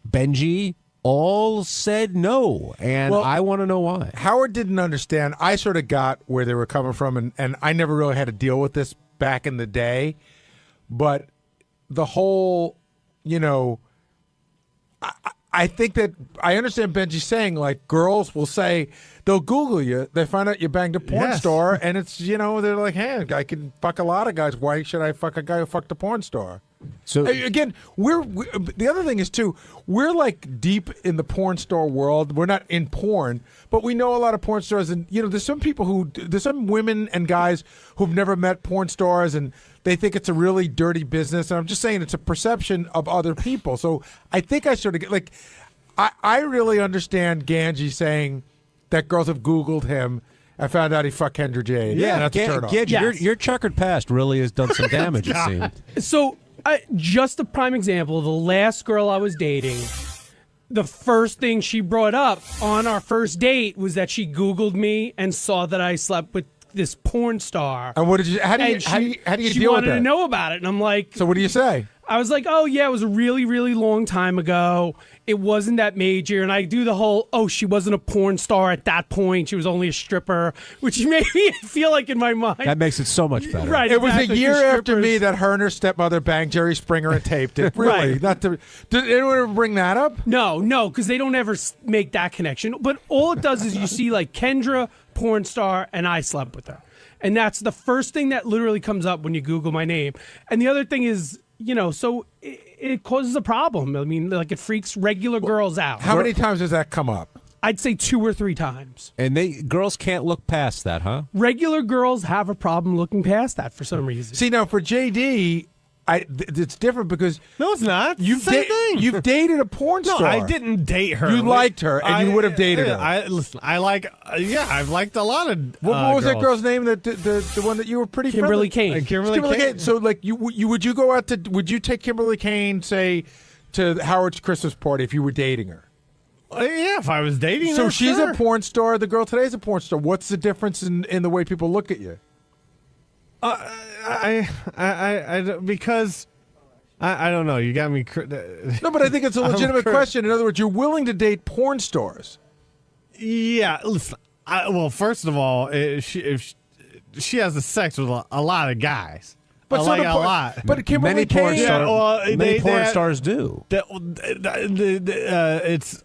Benji all said no. And I want to know why. Howard didn't understand. I sort of got where they were coming from, and I never really had to deal with this back in the day. But the whole, you know, I think that I understand Benji saying, like, girls will say, they'll Google you. They find out you banged a porn star, and it's, you know, they're like, hey, I can fuck a lot of guys. Why should I fuck a guy who fucked a porn star? So again, the other thing is too, we're like deep in the porn star world. We're not in porn, but we know a lot of porn stars, and you know, there's some women and guys who've never met porn stars, and they think it's a really dirty business. And I'm just saying it's a perception of other people. So I think I sort of get like, I really understand Ganji saying that girls have Googled him and found out he fucked Kendra Jade. Yeah, that's a turn off. Ganji, your checkered past really has done some damage, it seems. So, just a prime example, the last girl I was dating, the first thing she brought up on our first date was that she Googled me and saw that I slept with this porn star. And what did you? How do you she deal with that? She wanted to know about it, and I'm like, so what do you say? I was like, oh yeah, it was a really, really long time ago. It wasn't that major, and I do the whole, oh, she wasn't a porn star at that point. She was only a stripper, which made me feel like in my mind. That makes it so much better. Right, it was a exactly, year after me that her and her stepmother banged Jerry Springer and taped it. Really? Right. Did anyone ever bring that up? No, because they don't ever make that connection. But all it does is you see like Kendra, porn star, and I slept with her. And that's the first thing that literally comes up when you Google my name. And the other thing is, you know, so it causes a problem. I mean, like it freaks regular girls out. How many times does that come up? I'd say 2 or 3 times. And girls can't look past that, huh? Regular girls have a problem looking past that for some reason. See, now for JD, it's different because no, it's not. You've dated a porn star. No, I didn't date her. You liked her, and you would have dated her. I've liked a lot of. What was girls. that girl's name? The one that you were pretty Kimberly friendly? Kane. Kimberly Kane. So like would you go out to? Would you take Kimberly Kane, say, to Howard's Christmas party if you were dating her? Yeah, if I was dating her. So she's sure. a porn star. The girl today is a porn star. What's the difference in the way people look at you? Because. I don't know. You got me. No, but I think it's a legitimate question. In other words, you're willing to date porn stars. Yeah. Listen, well, first of all, if she has the sex with a lot of guys. But a lot. But Kimberly Kane, many porn stars do. It's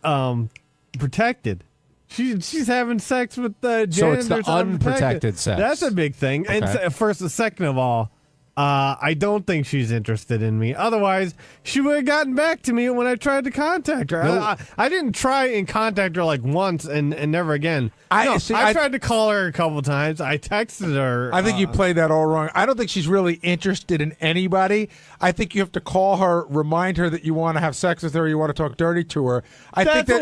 protected. She's having sex with janitors. So it's the unprotected sex. That's a big thing. Okay. And second of all, I don't think she's interested in me. Otherwise, she would have gotten back to me when I tried to contact her. No. I didn't try and contact her like once and never again. I tried to call her a couple times. I texted her. I think you played that all wrong. I don't think she's really interested in anybody. I think you have to call her, remind her that you want to have sex with her, you want to talk dirty to her. I think you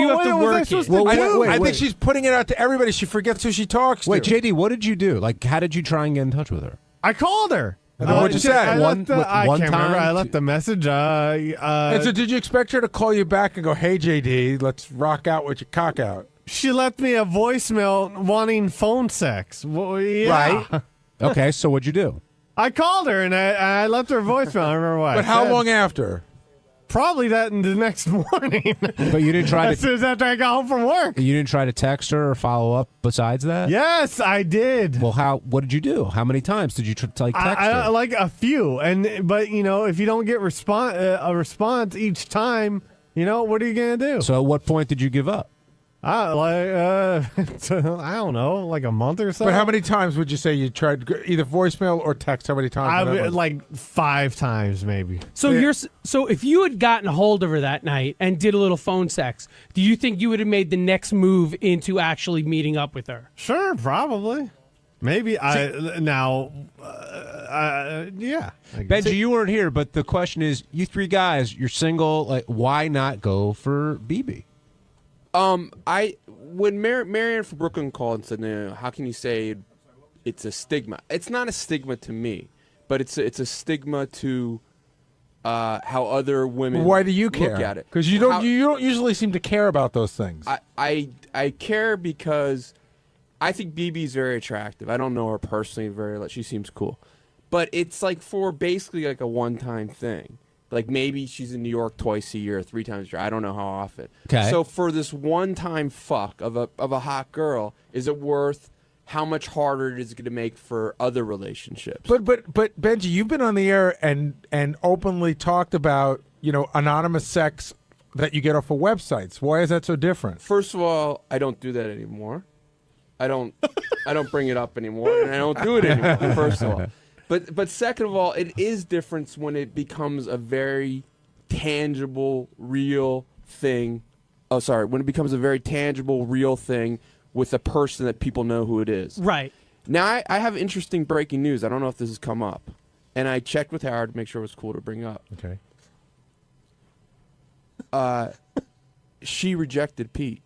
have to work it. I think she's putting it out to everybody. She forgets who she talks to. Wait, JD, what did you do? Like, how did you try and get in touch with her? I called her. And then what'd you say? I One can't remember. I time? left a message. And so did you expect her to call you back and go, hey, JD, let's rock out with your cock out? She left me a voicemail wanting phone sex. Well, yeah. Right. Okay, so what'd you do? I called her and I left her a voicemail. I remember what. But how long after? Probably that in the next morning. But you didn't try as soon as after I got home from work. You didn't try to text her or follow up besides that? Yes, I did. Well, what did you do? How many times did you text her? Like a few, but if you don't get a response each time, what are you gonna do? So at what point did you give up? I don't know, like a month or so. But how many times would you say you tried either voicemail or text? How many times? Like 5 times, maybe. So so if you had gotten a hold of her that night and did a little phone sex, do you think you would have made the next move into actually meeting up with her? Sure, probably. Maybe. Yeah. Benji, you weren't here, but the question is, you 3 guys, you're single. Like, why not go for BB? When Marianne from Brooklyn called and said, "No, how can you say it's a stigma?" It's not a stigma to me, but it's a stigma to how other women. Why do you care? Look at it Because you don't usually seem to care about those things. I care because I think BB's very attractive. I don't know her personally she seems cool, but it's like for basically like a one-time thing. Like maybe she's in New York twice a year, 3 times a year. I don't know how often. Okay. So for this one-time fuck of a hot girl, is it worth how much harder it is going to make for other relationships? But Benji, you've been on the air and openly talked about anonymous sex that you get off of websites. Why is that so different? First of all, I don't do that anymore. I don't bring it up anymore, and I don't do it anymore. First of all. But second of all, it is different when it becomes a very tangible, real thing. Oh, sorry. When it becomes a very tangible, real thing with a person that people know who it is. Right. Now, I have interesting breaking news. I don't know if this has come up. And I checked with Howard to make sure it was cool to bring up. Okay. She rejected Pete.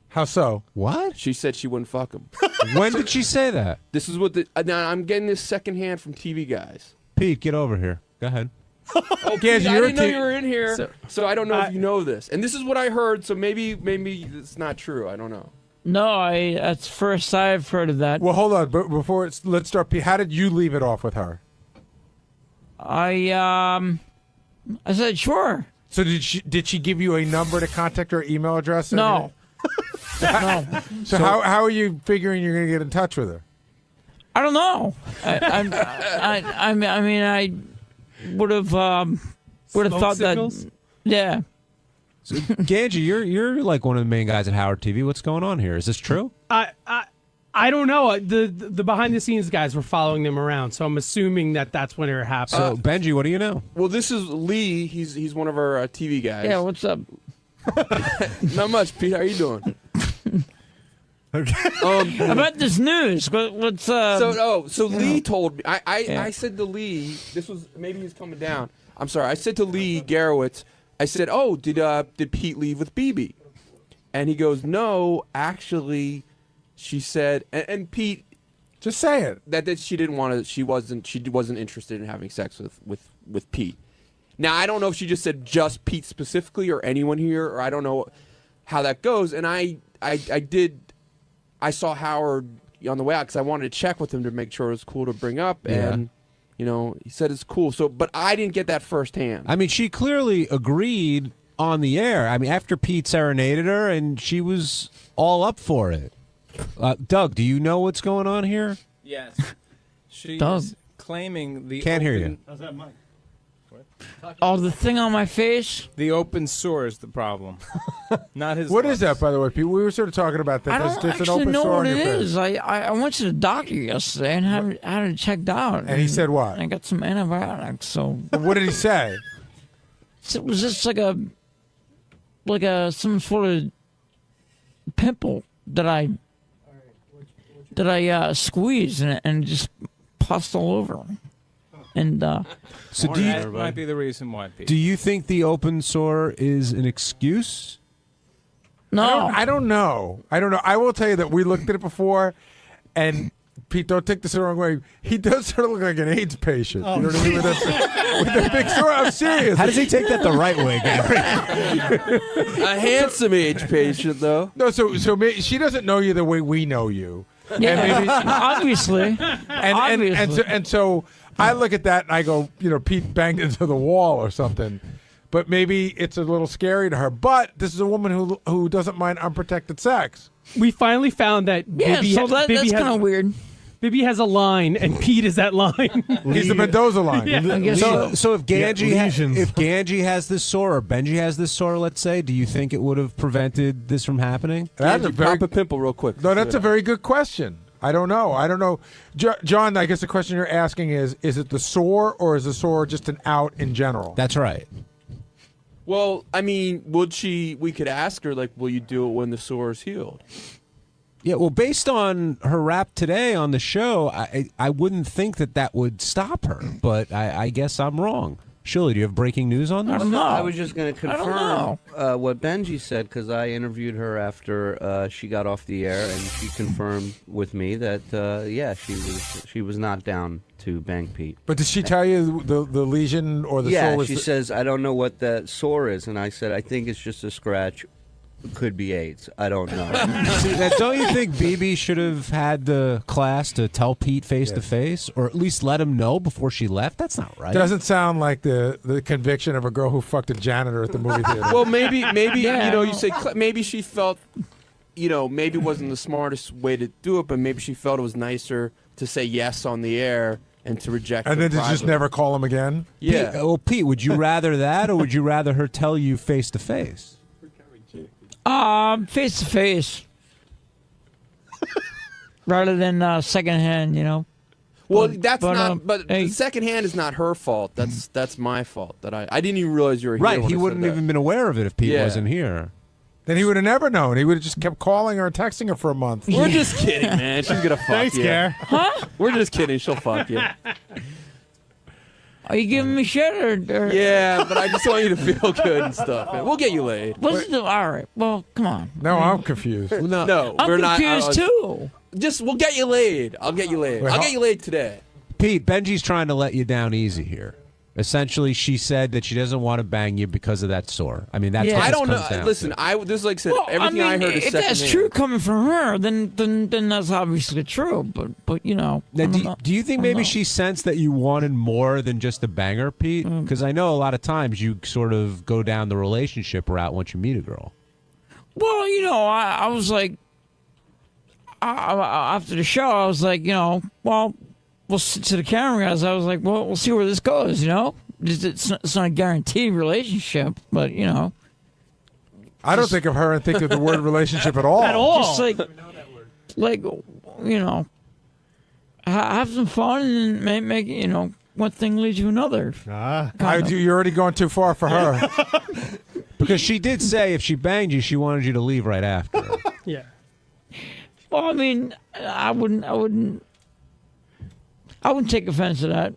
How so? What? She said she wouldn't fuck him. When did she say that? This is what now I'm getting this secondhand from TV guys. Pete, get over here. Go ahead. Oh, Pete, I didn't know you were in here, so I don't know if you know this. And this is what I heard, so maybe it's not true. I don't know. No, that's first I've heard of that. Well, hold on. But let's start. Pete, how did you leave it off with her? I said sure. So did she give you a number to contact her, email address? No. No. So how are you figuring you're going to get in touch with her? I don't know. I mean, I would have thought signals? that. Yeah. So, Ganji, you're like one of the main guys at Howard TV. What's going on here? Is this true? I don't know. The behind the scenes guys were following them around, so I'm assuming that's when it happened. So Benji, what do you know? Well, this is Lee. He's one of our TV guys. Yeah. What's up? Not much, Pete. How you doing? Okay. About this news, what's So Lee told me. I said to Lee, this was maybe he's coming down. I'm sorry. I said to Lee Garowitz, I said, "Oh, did Pete leave with BB?" And he goes, "No, actually." She said, and Pete, just say it, that she didn't want to. She wasn't interested in having sex with Pete. Now I don't know if she just said just Pete specifically or anyone here, or I don't know how that goes. And I saw Howard on the way out because I wanted to check with him to make sure it was cool to bring up, and he said it's cool. So, but I didn't get that firsthand. I mean, she clearly agreed on the air. I mean, after Pete serenaded her, and she was all up for it. Doug, do you know what's going on here? Yes. She's claiming the Can't hear you. How's that mic? Oh, the thing on my face? The open sore is the problem. Not his. What is that, by the way, Pete? We were sort of talking about that. I don't There's an actually open know sore what on your it face. is. I went to the doctor yesterday and had it checked out. And he said what? I got some antibiotics. So what did he say? It was just like some sort of pimple that I squeezed and just pussed all over. And so that might be the reason why. Pete. Do you think the open sore is an excuse? No, I don't know. I will tell you that we looked at it before, and Pete, don't take this the wrong way. He does sort of look like an AIDS patient. You know what I mean? With that big sword. I'm serious. How does he take that the right way, Gary? A handsome age patient, though. No, so she doesn't know you the way we know you. Yeah, And maybe, obviously. and so I look at that and I go, Pete banged into the wall or something. But maybe it's a little scary to her. But this is a woman who doesn't mind unprotected sex. We finally found that. Yeah, Bibi so that's Bibi kind of weird. Bibi has a line, and Pete is that line. He's the Mendoza line. Yeah. I guess So if Ganji has this sore or Benji has this sore, let's say, do you think it would have prevented this from happening? That's Pop a pimple real quick. No, that's a very good question. I don't know. John, I guess the question you're asking is it the sore or is the sore just an out in general? That's right. Well, I mean, we could ask her, like, will you do it when the sore is healed? Yeah, well, based on her rap today on the show, I wouldn't think that would stop her, but I guess I'm wrong. Shirley, do you have breaking news on this? I don't know. I was just going to confirm what Benji said because I interviewed her after she got off the air, and she confirmed with me that she was not down to bang Pete. But did she tell you the lesion or the sore? Yeah, was she says I don't know what that sore is, and I said I think it's just a scratch. Could be AIDS. I don't know. Now, don't you think Bibi should have had the class to tell Pete face to face, or at least let him know before she left? That's not right. Doesn't sound like the conviction of a girl who fucked a janitor at the movie theater. Well, maybe you say maybe she felt, maybe it wasn't the smartest way to do it, but maybe she felt it was nicer to say yes on the air and to reject. And then to just never call him again. Yeah. Pete, would you rather that, or would you rather her tell you face to face? Face to face, rather than secondhand. Well, the second hand is not her fault. That's my fault. That I didn't even realize you were here. Right, when he I wouldn't said have that. even been aware of it if Pete wasn't here. Then he would have never known. He would have just kept calling her and texting her for a month. We're just kidding, man. She's gonna fuck Thanks, you. Gare. Huh? We're just kidding. She'll fuck you. Are you giving me shit or? Yeah, but I just want you to feel good and stuff. Man. We'll get you laid. What's the? All right. Well, come on. No, I'm confused. No, I'm we're not. confused too. We'll get you laid. I'll get you laid. I'll get you laid today. Pete, Benji's trying to let you down easy here. Essentially, she said that she doesn't want to bang you because of that sore. I mean, that's what I this don't know. comes down Listen, to. this is like I said. Well, Everything I heard is if that's secondhand. true coming from her, then that's obviously true. But Now, do you think maybe she sensed that you wanted more than just a banger, Pete? Because I know a lot of times you sort of go down the relationship route once you meet a girl. Well, I was like, after the show, I was like, well, we'll sit to the camera guys. I was like, well, we'll see where this goes. It's not a guaranteed relationship, but I don't think of her and think of the word relationship at all. At all. Just have some fun and make one thing leads to another. You're already going too far for her. Because she did say if she banged you, she wanted you to leave right after. Yeah. Well, I mean, I wouldn't take offense to that.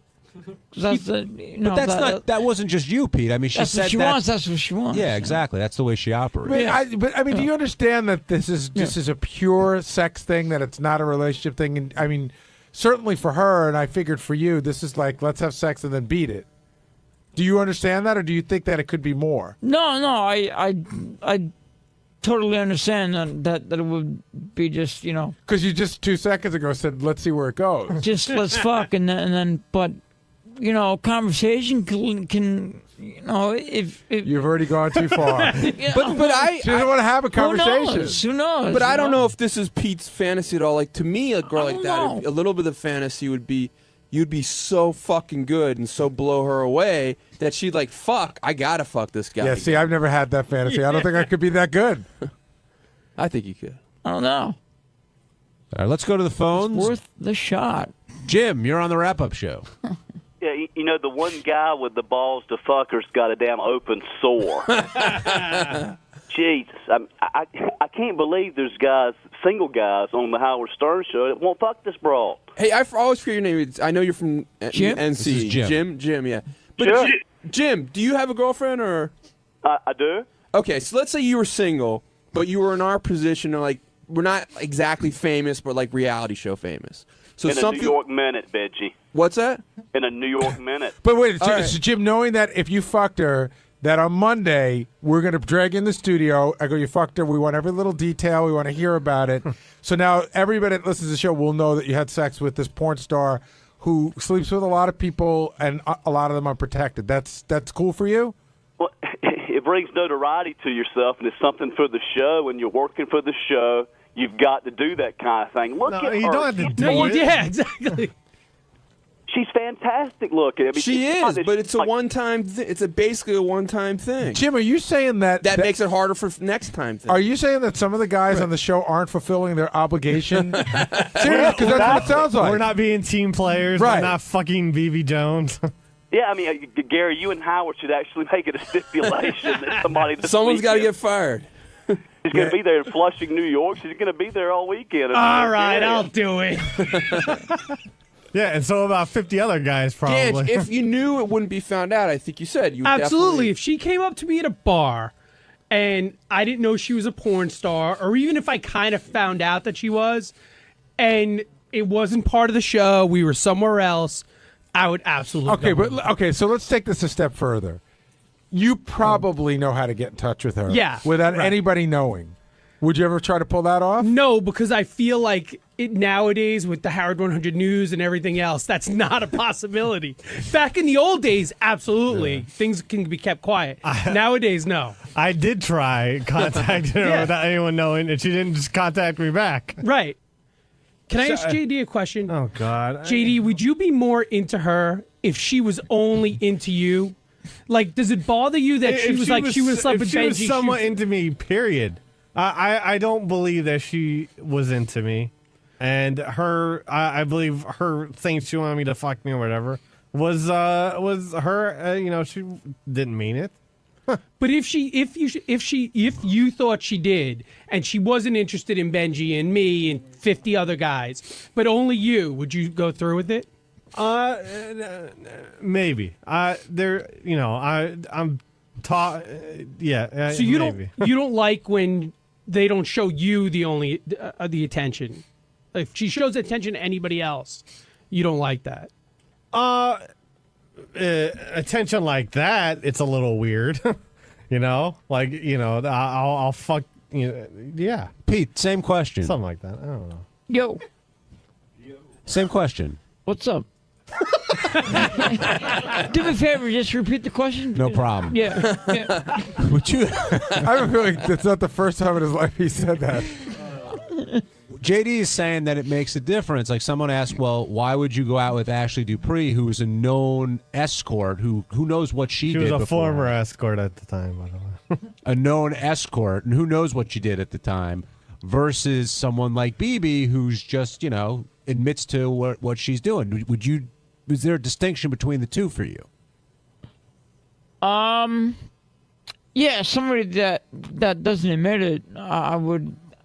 That's that wasn't just you, Pete. I mean, she that's said what she wants. That's what she wants. Yeah, exactly. That's the way she operates. But do you understand that this is a pure sex thing? That it's not a relationship thing? And I mean, certainly for her, and I figured for you, this is like let's have sex and then beat it. Do you understand that, or do you think that it could be more? No, I totally understand that it would be just because you just 2 seconds ago said let's see where it goes. Just let's fuck and then but. Conversation can if you've already gone too far. But she doesn't want to have a conversation. Who knows? But I don't know if this is Pete's fantasy at all. Like to me, a girl like that, a little bit of fantasy would be you'd be so fucking good and so blow her away that she'd like fuck. I gotta fuck this guy. Yeah. See, I've never had that fantasy. I don't think I could be that good. I think you could. I don't know. All right, let's go to the phones. It's worth the shot. Jim, you're on the wrap-up show. Yeah, the one guy with the balls to fucker's got a damn open sore. Jesus, I can't believe there's single guys on the Howard Stern show that won't fuck this broad. Hey, I always forget your name. I know you're from Jim? NC. This is Jim. Jim, yeah. But Sure. Jim, do you have a girlfriend or? I do. Okay, so let's say you were single, but you were in our position, like we're not exactly famous, but like reality show famous. So in a New York minute, Benji. What's that? In a New York minute. But wait, so Jim, knowing that if you fucked her, that on Monday we're going to drag in the studio. I go, you fucked her. We want every little detail. We want to hear about it. So now everybody that listens to the show will know that you had sex with this porn star who sleeps with a lot of people, and a lot of them unprotected. That's cool for you? Well, it brings notoriety to yourself, and it's something for the show. And you're working for the show, you've got to do that kind of thing. Look at her. You don't have to do it. Yeah, exactly. She's fantastic looking. I mean, She is, but it's a one-time. It's basically a one-time thing. Jim, are you saying that makes it harder for next time? Are you saying that some of the guys on the show aren't fulfilling their obligation? Seriously, because that's what it sounds like. We're not being team players. Right. We're not fucking BB Jones. Yeah, I mean, Gary, you and Howard should actually make it a stipulation that somebody. Someone's got to get fired. She's going to be there in Flushing, New York. She's going to be there all weekend. All right, I'll do it. Yeah, and so about 50 other guys probably. Gage, if you knew it wouldn't be found out, I think you said you would Absolutely. definitely- If she came up to me at a bar and I didn't know she was a porn star, or even if I kind of found out that she was, and it wasn't part of the show, we were somewhere else, I would absolutely. Okay, go. but okay, so let's take this a step further. You probably know how to get in touch with her. Yeah, Without right. anybody knowing. Would you ever try to pull that off? No, because I feel like it nowadays with the Howard 100 News and everything else, that's not a possibility. Back in the old days, absolutely, things can be kept quiet. Nowadays, no. I did try contacting her without anyone knowing, and she didn't just contact me back. Right. Can I ask JD a question? Oh, God. JD, would you be more into her if she was only into you? Like, does it bother you that she was like, she was slept with if she Benji? was somewhat into me, period. I don't believe that she was into me. And I believe her thing she wanted me to fuck me or whatever was her, she didn't mean it. But if you thought she did, and she wasn't interested in Benji and me and 50 other guys, but only you, would you go through with it? Maybe. I'm taught. Yeah. So you maybe. don't like when they don't show you the attention. If she shows attention to anybody else, you don't like that. Attention like that, it's a little weird. I'll fuck. Yeah. Pete, same question. Something like that. I don't know. Yo. Same question. What's up? Do me a favor, just repeat the question. No problem. Yeah. Would you? I have a feeling that's not the first time in his life he said that. JD is saying that it makes a difference. Like someone asked, well, why would you go out with Ashley Dupree, who is a known escort, who knows what she did She was a before. former escort at the time, by the way. A known escort, and who knows what she did at the time, versus someone like BB, who's just, admits to what she's doing. Was there a distinction between the two for you? Yeah, somebody that doesn't admit it,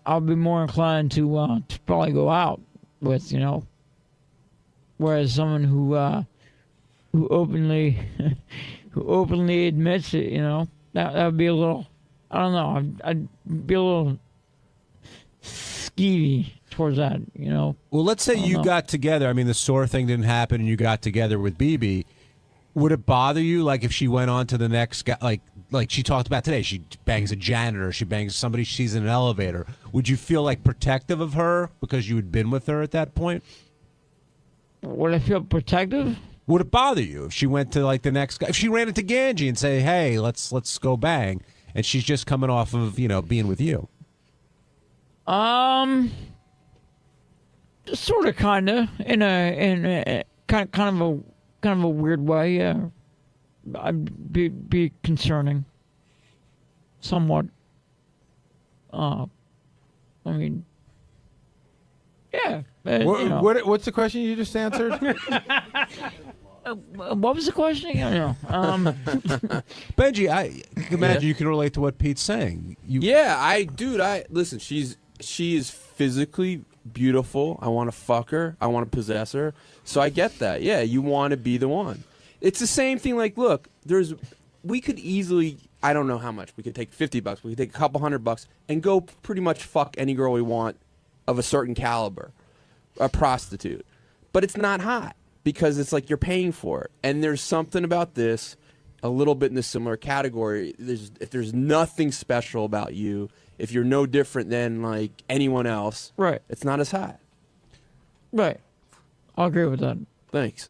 I'll be more inclined to probably go out with, whereas someone who openly admits it, that would be a little, I don't know, I'd be a little skeevy towards that, Well, let's say you got together. I mean, the SOAR thing didn't happen, and you got together with BB. Would it bother you, like, if she went on to the next guy, like she talked about today? She bangs a janitor. She bangs somebody she's in an elevator. Would you feel, like, protective of her because you had been with her at that point? Would I feel protective? Would it bother you if she went to, like, the next guy? If she ran into Ganji and say, hey, let's go bang, and she's just coming off of, being with you? Sort of, kind of, in a kind of a weird way. Yeah, I'd be concerning, somewhat. I mean, yeah. What's the question you just answered? What was the question again? Benji, I imagine you can relate to what Pete's saying. Listen. She is physically beautiful. I want to fuck her. I want to possess her. So I get that. Yeah, you want to be the one. It's the same thing. Like, look, we could easily, I don't know how much. We could take $50. We could take a couple $100 and go pretty much fuck any girl we want of a certain caliber, a prostitute. but it's not hot because it's like you're paying for it. And there's something about this, a little bit in the similar category. If there's nothing special about you, if you're no different than like anyone else, right? It's not as hot. Right. I'll agree with that. Thanks.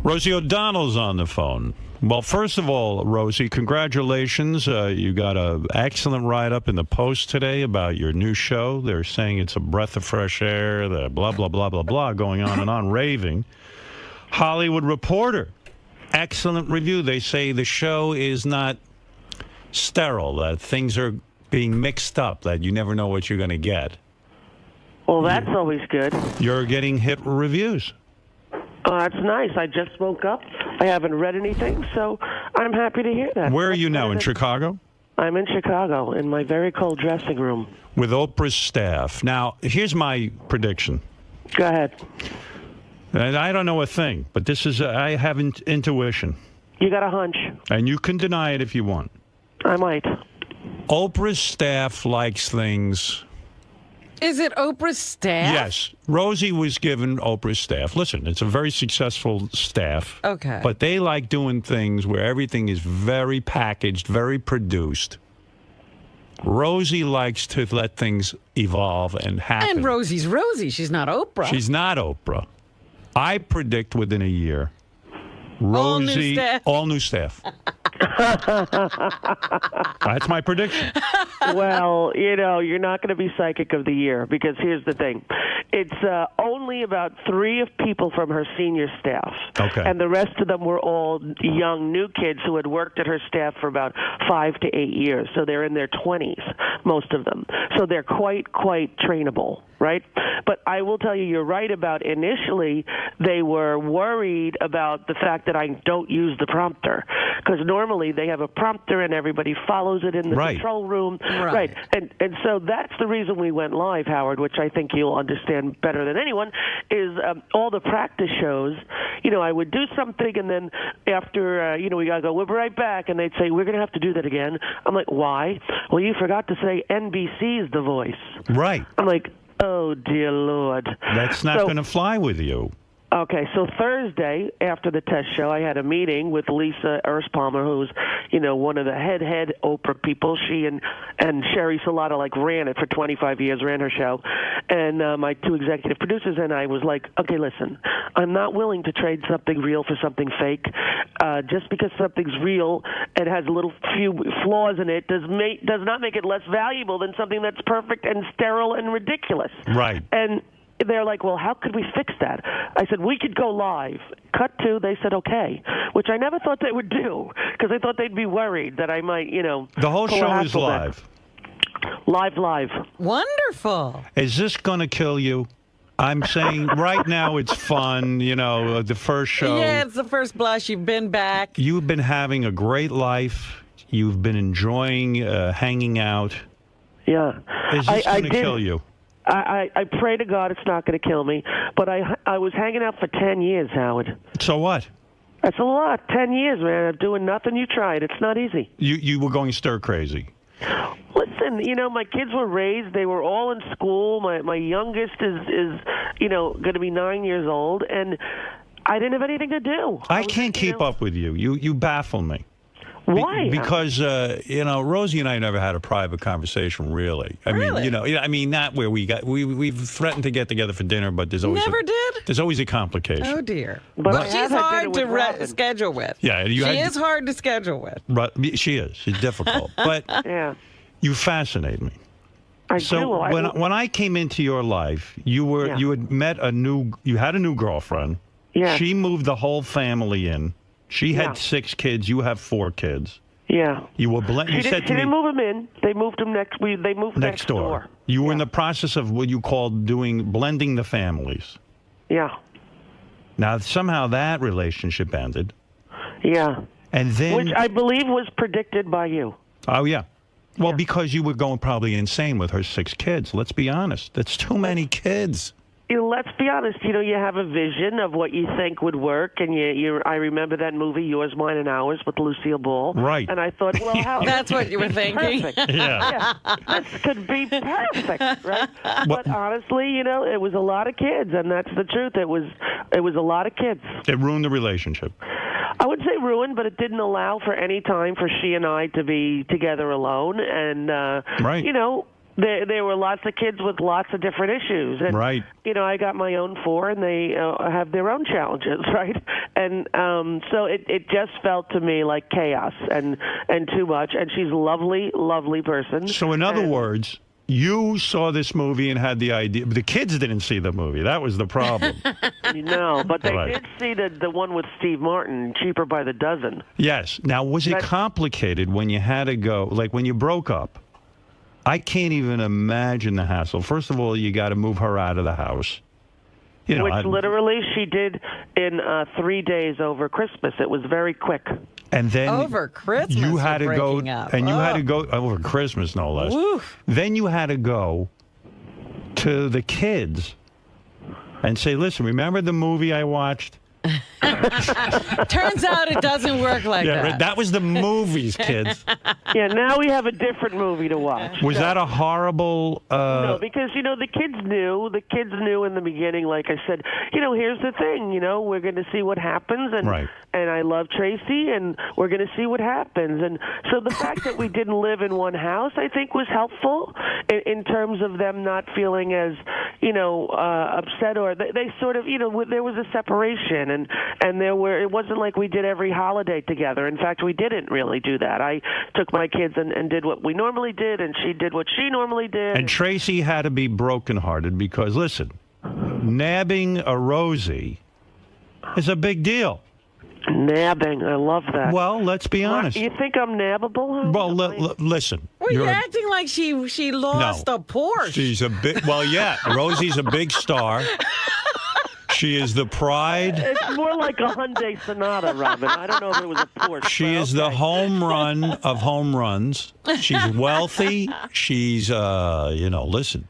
Rosie O'Donnell's on the phone. Well, first of all, Rosie, congratulations. You got an excellent write-up in the Post today about your new show. They're saying it's a breath of fresh air, the blah, blah, blah, blah, blah, going on and on, raving. Hollywood Reporter, excellent review. They say the show is not sterile, that things are being mixed up, that you never know what you're going to get. Well, that's always good. You're getting hit reviews. Oh, that's nice. I just woke up. I haven't read anything, so I'm happy to hear that. Where are you now, in Chicago? I'm in Chicago, in my very cold dressing room. With Oprah's staff. Now, here's my prediction. Go ahead. And I don't know a thing, but this is, I have intuition. You got a hunch. And you can deny it if you want. I might. Oprah's staff likes things. Is it Oprah's staff? Yes. Rosie was given Oprah's staff. Listen, it's a very successful staff. Okay. But they like doing things where everything is very packaged, very produced. Rosie likes to let things evolve and happen. And Rosie's Rosie. She's not Oprah. She's not Oprah. I predict within a year, Rosie, all new staff. That's my prediction. Well, you know, you're not going to be Psychic of the Year because here's the thing. It's only about 3 of people from her senior staff. Okay. And the rest of them were all young, new kids who had worked at her staff for about 5 to 8 years. So they're in their 20s, most of them. So they're quite trainable, right? But I will tell you, you're right about initially they were worried about the fact that I don't use the prompter. Because normally they have a prompter and everybody follows it in the control room. Right. And so that's the reason we went live, Howard, which I think you'll understand better than anyone, is all the practice shows. You know, I would do something and then after, you know, we got to go, we'll be right back. And they'd say, we're going to have to do that again. I'm like, why? Well, you forgot to say NBC's the voice. Right. I'm like, oh, dear Lord. That's not going to fly with you. Okay, so Thursday, after the test show, I had a meeting with Lisa Erspamer, who's, you know, one of the head Oprah people. She and Sherry Salata, like, ran it for 25 years, ran her show. And my 2 executive producers and I was like, okay, listen, I'm not willing to trade something real for something fake. Just because something's real and has a little few flaws in it does not make it less valuable than something that's perfect and sterile and ridiculous. Right. And they're like, well, how could we fix that? I said, we could go live. Cut to, they said, okay, which I never thought they would do because I thought they'd be worried that I might, you know. The whole show is live. Live. Wonderful. Is this going to kill you? I'm saying right now it's fun, you know, the first show. Yeah, it's the first blush. You've been back. You've been having a great life. You've been enjoying hanging out. Yeah. Is this going to kill you? I pray to God it's not going to kill me, but I was hanging out for 10 years, Howard. So what? That's a lot. 10 years, man, of doing nothing. You tried. It's not easy. You were going stir crazy. Well, Listen, my kids were raised. They were all in school. My youngest is going to be 9 years old, and I didn't have anything to do. I can't keep up with you. You baffle me. Why? Because Rosie and I never had a private conversation, really. I mean, not where we've threatened to get together for dinner, but there's always there's al's a complication. Oh dear. But Well, she's hard to schedule with. Yeah, she is hard to schedule with. She is. She's difficult, but yeah, you fascinate me. I so do. when I came into your life, you had met you had a new girlfriend. Yeah. She moved the whole family in. She had 6 kids. You have 4 kids. Yeah. You were She didn't move them in. They moved them They moved next door. You were in the process of what you called blending the families. Yeah. Now somehow that relationship ended. Yeah. And then, which I believe was predicted by you. Oh yeah. Well, because you were going probably insane with her 6 kids. Let's be honest. That's too many kids. Let's be honest. You have a vision of what you think would work, and I remember that movie, Yours, Mine, and Ours, with Lucille Ball. Right. And I thought, well, how? That's what you were thinking. Perfect. Yeah. This could be perfect, right? But honestly, it was a lot of kids, and that's the truth. It was a lot of kids. It ruined the relationship. I would say ruined, but it didn't allow for any time for she and I to be together alone, and right. There were lots of kids with lots of different issues. And, right. I got my own 4, and they have their own challenges, right? And so it just felt to me like chaos and too much. And she's a lovely, lovely person. So in other words, you saw this movie and had the idea. But the kids didn't see the movie. That was the problem. No, but they did see the one with Steve Martin, Cheaper by the Dozen. Yes. Now, was it complicated when you had to go, like when you broke up? I can't even imagine the hassle. First of all, you got to move her out of the house. Which literally she did in 3 days over Christmas. It was very quick. And then over Christmas, you had to go, up. and you had to go over Christmas, no less. Oof. Then you had to go to the kids and say, "Listen, remember the movie I watched?" Turns out it doesn't work like that. That was the movies, kids. Yeah, now we have a different movie to watch. Was that a horrible... No, because, the kids knew. The kids knew in the beginning, like I said, here's the thing, we're going to see what happens. And, right. And I love Tracy, and we're going to see what happens. And so the fact that we didn't live in one house, I think, was helpful in terms of them not feeling as, upset, or they sort of, there was a separation. And it wasn't like we did every holiday together. In fact, we didn't really do that. I took my kids and did what we normally did, and she did what she normally did. And Tracy had to be brokenhearted because, listen, nabbing a Rosie is a big deal. Nabbing, I love that. Well, let's be honest. You think I'm nabbable? Well, listen. Well, you're acting like she lost a Porsche. She's a big... Well, yeah, Rosie's a big star. She is the pride. It's more like a Hyundai Sonata, Robin. I don't know if it was a Porsche. She is the home run of home runs. She's wealthy. She's, listen.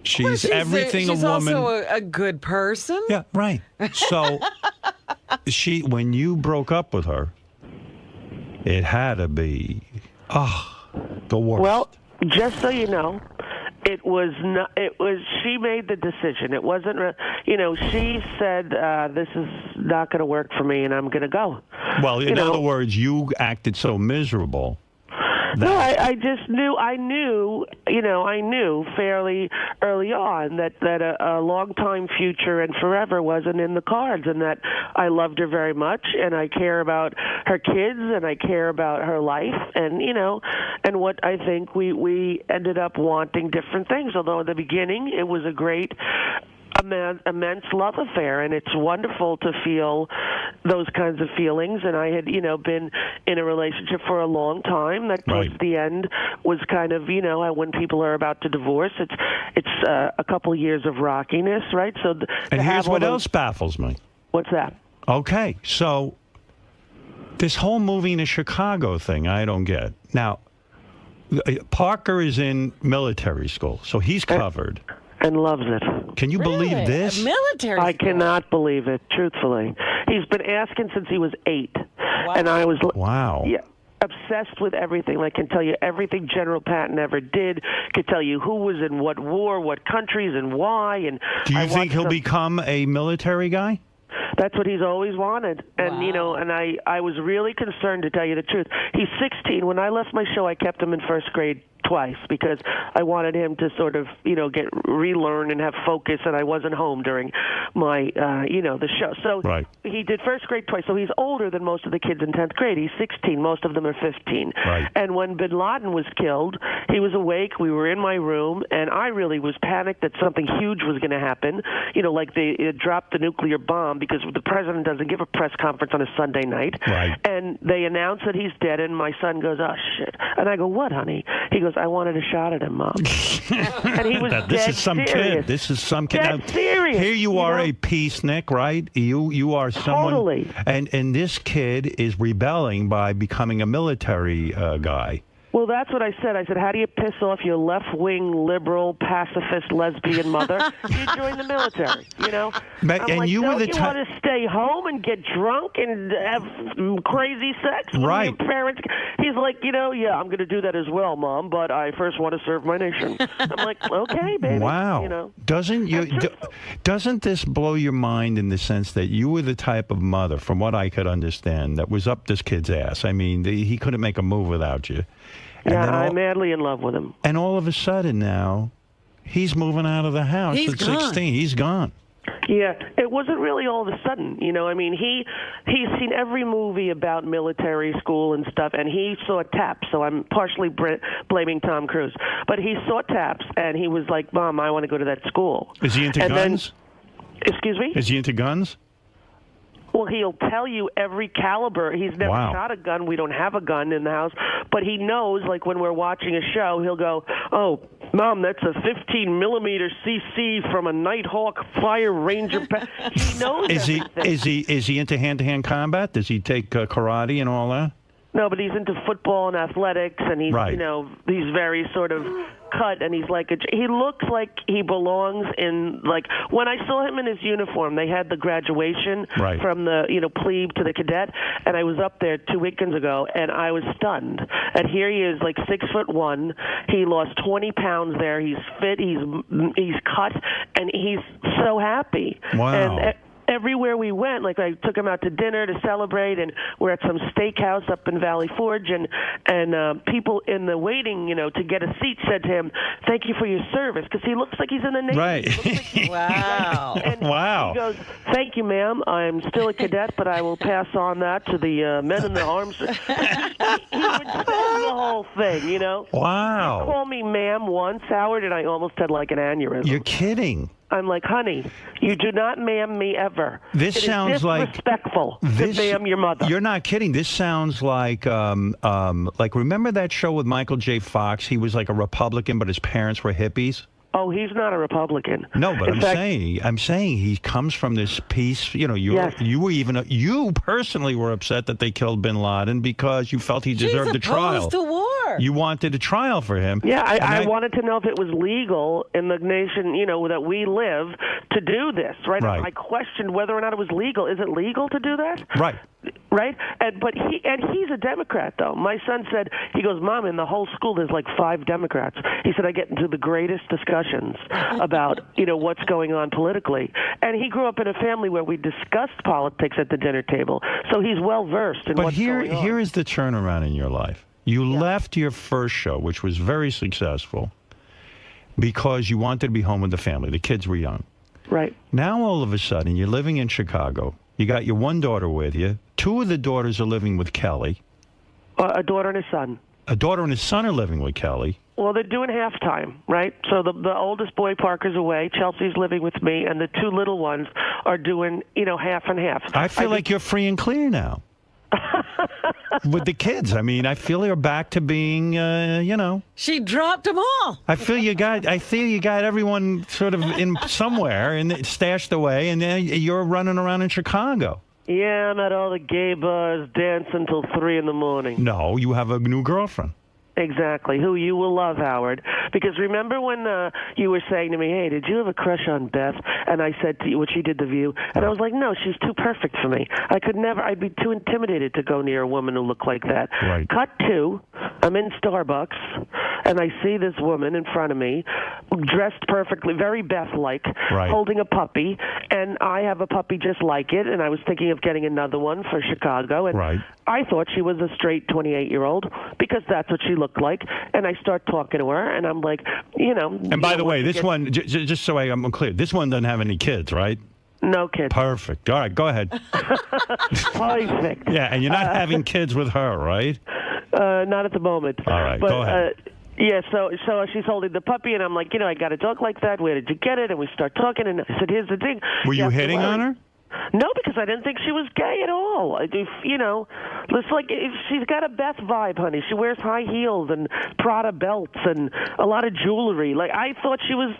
She's everything she's a woman. She's also a good person. Yeah, right. So, when you broke up with her, it had to be, the worst. Well, just so you know, it was not. It was. She made the decision. It wasn't. She said, "This is not going to work for me, and I'm going to go." Well, in other words, you acted so miserable. No, I just knew. I knew fairly early on that a long-time future and forever wasn't in the cards, and that I loved her very much, and I care about her kids, and I care about her life, and and what I think we ended up wanting different things. Although in the beginning it was a great, immense love affair, and it's wonderful to feel those kinds of feelings. And I had, been in a relationship for a long time that towards the end was kind of, when people are about to divorce, it's a couple years of rockiness, right? So, and here's what else baffles me. What's that? Okay, so this whole moving to Chicago thing, I don't get. Now, Parker is in military school, so he's covered. And loves it. Can you believe this? A military I school. cannot believe it, truthfully. He's been asking since he was 8. Wow. And I was... Wow. Yeah. obsessed with everything. Like, can tell you everything General Patton ever did. Could tell you who was in what war, what countries, and why. And do you think he'll become a military guy? That's what he's always wanted. And, you know, and I was really concerned, to tell you the truth. He's 16. When I left my show, I kept him in first grade twice because I wanted him to sort of, you know, relearn and have focus, and I wasn't home during my, you know, the show. So he did first grade twice. So he's older than most of the kids in 10th grade. He's 16. Most of them are 15. Right. And when bin Laden was killed, he was awake. We were in my room, and I really was panicked that something huge was going to happen. You know, like they dropped the nuclear bomb, because the president doesn't give a press conference on a Sunday night. Right. And they announced that he's dead, and my son goes, "Oh, shit." And I go, "What, honey?" He goes, "I wanted a shot at him, Mom." And he was This dead is some serious. kid. This is some kid. Dead Now, serious. Here you are, a peacenik, right? You are someone. Totally. And this kid is rebelling by becoming a military guy. Well, that's what I said. I said, how do you piss off your left-wing, liberal, pacifist, lesbian mother? You join the military, you know? But, I'm and like, you were don't the you type. want to stay home and get drunk and have crazy sex with Right. your parents? He's like, you know, yeah, I'm going to do that as well, Mom, but I first want to serve my nation. I'm like, okay, baby. Wow. You know? Doesn't this blow your mind in the sense that you were the type of mother, from what I could understand, that was up this kid's ass? I mean, he couldn't make a move without you. And Yeah, then I'm madly in love with him. And all of a sudden now, he's moving out of the house He's at gone. 16. He's gone. Yeah, it wasn't really all of a sudden, you know. I mean, he's seen every movie about military school and stuff, and he saw TAPS. So I'm partially blaming Tom Cruise, but he saw TAPS, and he was like, "Mom, I want to go to that school." Is he into And then- guns? Excuse me? Is he into guns? Well, he'll tell you every caliber. He's never shot a gun. We don't have a gun in the house. But he knows, like when we're watching a show, he'll go, "Oh, Mom, that's a 15mm CC from a Nighthawk Fire Ranger." He knows everything. Is he into hand-to-hand combat? Does he take karate and all that? No, but he's into football and athletics, and he's, you know, he's very sort of cut, and he's like he looks like he belongs in, like, when I saw him in his uniform, they had the graduation from the, you know, plebe to the cadet, and I was up there 2 weekends ago, and I was stunned. And here he is, like 6'1". He lost 20 pounds there. He's fit. He's cut, and he's so happy. Wow. And everywhere we went, like I took him out to dinner to celebrate, and we're at some steakhouse up in Valley Forge, and people in the waiting, you know, to get a seat said to him, "Thank you for your service," because he looks like he's in the Navy. Right. Wow. And wow. he goes, "Thank you, ma'am. I'm still a cadet, but I will pass on that to the men in the arms." He would say the whole thing, you know. Wow. He called me ma'am once, Howard, and I almost had like an aneurysm. You're kidding. I'm like, "Honey, you do not ma'am me ever." This It is sounds like disrespectful to ma'am your mother. You're not kidding. This sounds like remember that show with Michael J. Fox? He was like a Republican, but his parents were hippies. Oh, he's not a Republican. No, but In fact, I'm saying he comes from this piece. You know, you personally were upset that they killed bin Laden because you felt he deserved a trial. to war. You wanted a trial for him. Yeah, I wanted to know if it was legal in the nation, you know, that we live to do this, right? I questioned whether or not it was legal. Is it legal to do that? Right. Right? But he's a Democrat, though. My son said, he goes, "Mom, in the whole school there's like 5 Democrats." He said, "I get into the greatest discussions about, you know, what's going on politically." And he grew up in a family where we discussed politics at the dinner table. So he's well versed in what's going on. Here is the turnaround in your life. You left your first show, which was very successful, because you wanted to be home with the family. The kids were young. Right. Now, all of a sudden, you're living in Chicago. You got your one daughter with you. 2 of the daughters are living with Kelly. A daughter and a son. A daughter and a son are living with Kelly. Well, they're doing halftime, right? So the oldest boy, Parker's away. Chelsea's living with me, and the 2 little ones are doing, you know, half and half. I feel like you're free and clear now. With the kids. I mean, I feel you're back to being, you know. She dropped them all. I feel you got everyone sort of in somewhere and stashed away, and then you're running around in Chicago. Yeah, I'm at all the gay bars dancing till 3 in the morning. No, you have a new girlfriend. Exactly, who you will love, Howard. Because remember when you were saying to me, hey, did you have a crush on Beth? And I said to you, when she did The View, and I was like, no, she's too perfect for me. I could never, I'd be too intimidated to go near a woman who looked like that. Right. Cut to, I'm in Starbucks, and I see this woman in front of me, dressed perfectly, very Beth-like, Right. holding a puppy, and I have a puppy just like it, and I was thinking of getting another one for Chicago, and Right. I thought she was a straight 28-year-old because that's what she looked like. And I start talking to her, and I'm like, you know. And by the way, this one, just so I'm clear, this one doesn't have any kids, right? No kids. Perfect. All right, go ahead. Perfect. Yeah, and you're not having kids with her, right? Not at the moment. All right, but, go ahead. Yeah, so she's holding the puppy, and I'm like, you know, I got a dog like that. Where did you get it? And we start talking, and I said, here's the thing. Were you have to hitting on worry. her? No, because I didn't think she was gay at all. You know, it's like she's got a Beth vibe, honey. She wears high heels and Prada belts and a lot of jewelry. Like I thought she was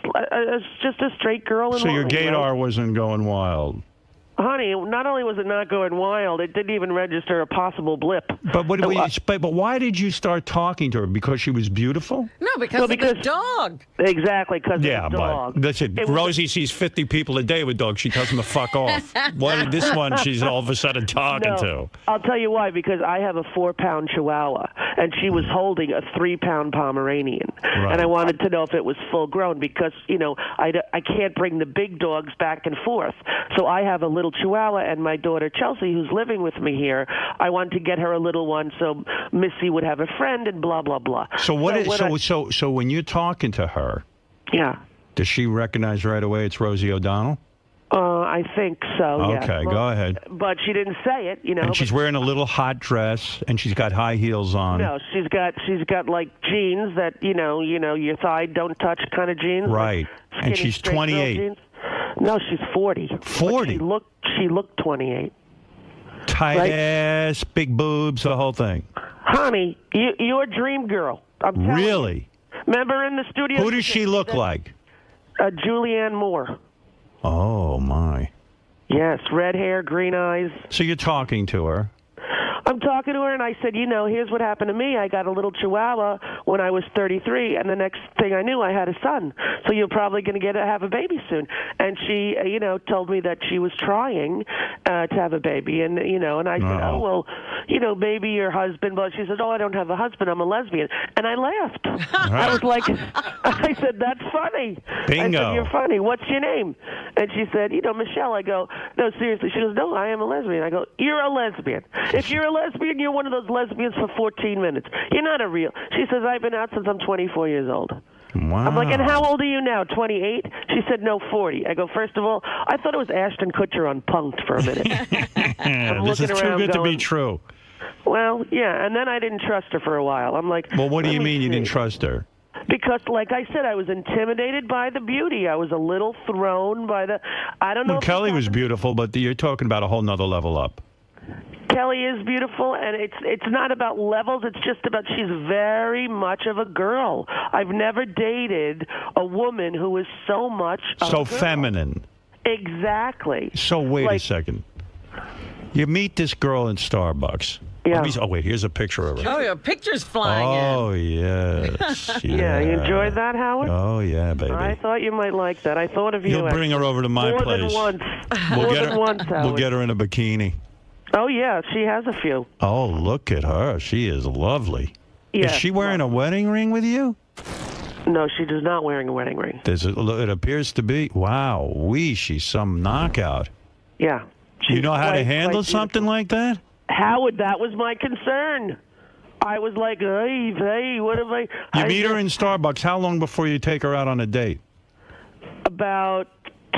just a straight girl. So your gaydar wasn't going wild. Honey, not only was it not going wild, it didn't even register a possible blip. But but why did you start talking to her? Because she was beautiful? No, because of the dog. Exactly, because Yeah, of the dog. but listen, Rosie sees 50 people a day with dogs. She tells them to fuck off. What this one she's all of a sudden talking to? I'll tell you why, because I have a 4-pound Chihuahua, and she was holding a 3-pound Pomeranian. Right. And I wanted to know if it was full grown because, you know, I can't bring the big dogs back and forth. So I have a little Chihuahua, and my daughter Chelsea, who's living with me here, I wanted to get her a little one so Missy would have a friend and blah, blah, blah. So so when you're talking to her, yeah, does she recognize right away it's Rosie O'Donnell? I think so, yeah. Okay, go ahead. But she didn't say it, you know. And she's wearing a little hot dress, and she's got high heels on. No, she's got like jeans that, you know, your thigh don't touch kind of jeans. Right. Like And skinny, she's straight girl 28. jeans. No, she's 40. 40? She looked 28. Tight ass, big boobs, the whole thing. Honey, you're a dream girl. I'm telling Really? you. Remember in the studio? Who does she look like? Julianne Moore. Oh, my. Yes, red hair, green eyes. So you're talking to her. I'm talking to her, and I said, you know, here's what happened to me. I got a little Chihuahua when I was 33, and the next thing I knew, I had a son. So you're probably going to have a baby soon. And she, you know, told me that she was trying to have a baby, and you know, and I said, oh well, you know, maybe your husband. But she said, oh, I don't have a husband. I'm a lesbian. And I laughed. I was like, I said, that's funny. Bingo. I said, you're funny. What's your name? And she said, you know, Michelle. I go, no, seriously. She goes, no, I am a lesbian. I go, you're a lesbian. If you're a lesbian, you're one of those lesbians for 14 minutes. You're not a real. She says, I've been out since I'm 24 years old. Wow. I'm like, and how old are you now? 28? She said, no, 40. I go, first of all, I thought it was Ashton Kutcher on Punk'd for a minute. This is too good to be true. Well, yeah, and then I didn't trust her for a while. I'm like, Well, what do you let me mean you see. didn't trust her? Because, like I said, I was intimidated by the beauty. I was a little thrown by the. I don't know. Well, Kelly was beautiful, but you're talking about a whole nother level up. Kelly is beautiful, and it's not about levels. It's just about she's very much of a girl. I've never dated a woman who is so much of So a girl. feminine. Exactly. So wait a second. You meet this girl in Starbucks. Yeah. Oh, wait, here's a picture of her. Oh, your picture's flying Oh, yes. Yeah, you enjoyed that, Howard? Oh, yeah, baby. I thought you might like that. I thought of you. You'll bring her over to my more place. Than once. We'll More get than her, once, Howard. we'll get her in a bikini. Oh, yeah, she has a few. Oh, look at her. She is lovely. Yeah. Is she wearing a wedding ring with you? No, she is not wearing a wedding ring. It appears to be. Wow, she's some knockout. Yeah. You know how to quite handle beautiful. something like that? Howard, that was my concern. I was like, hey, what have I... You meet her in Starbucks. How long before you take her out on a date? About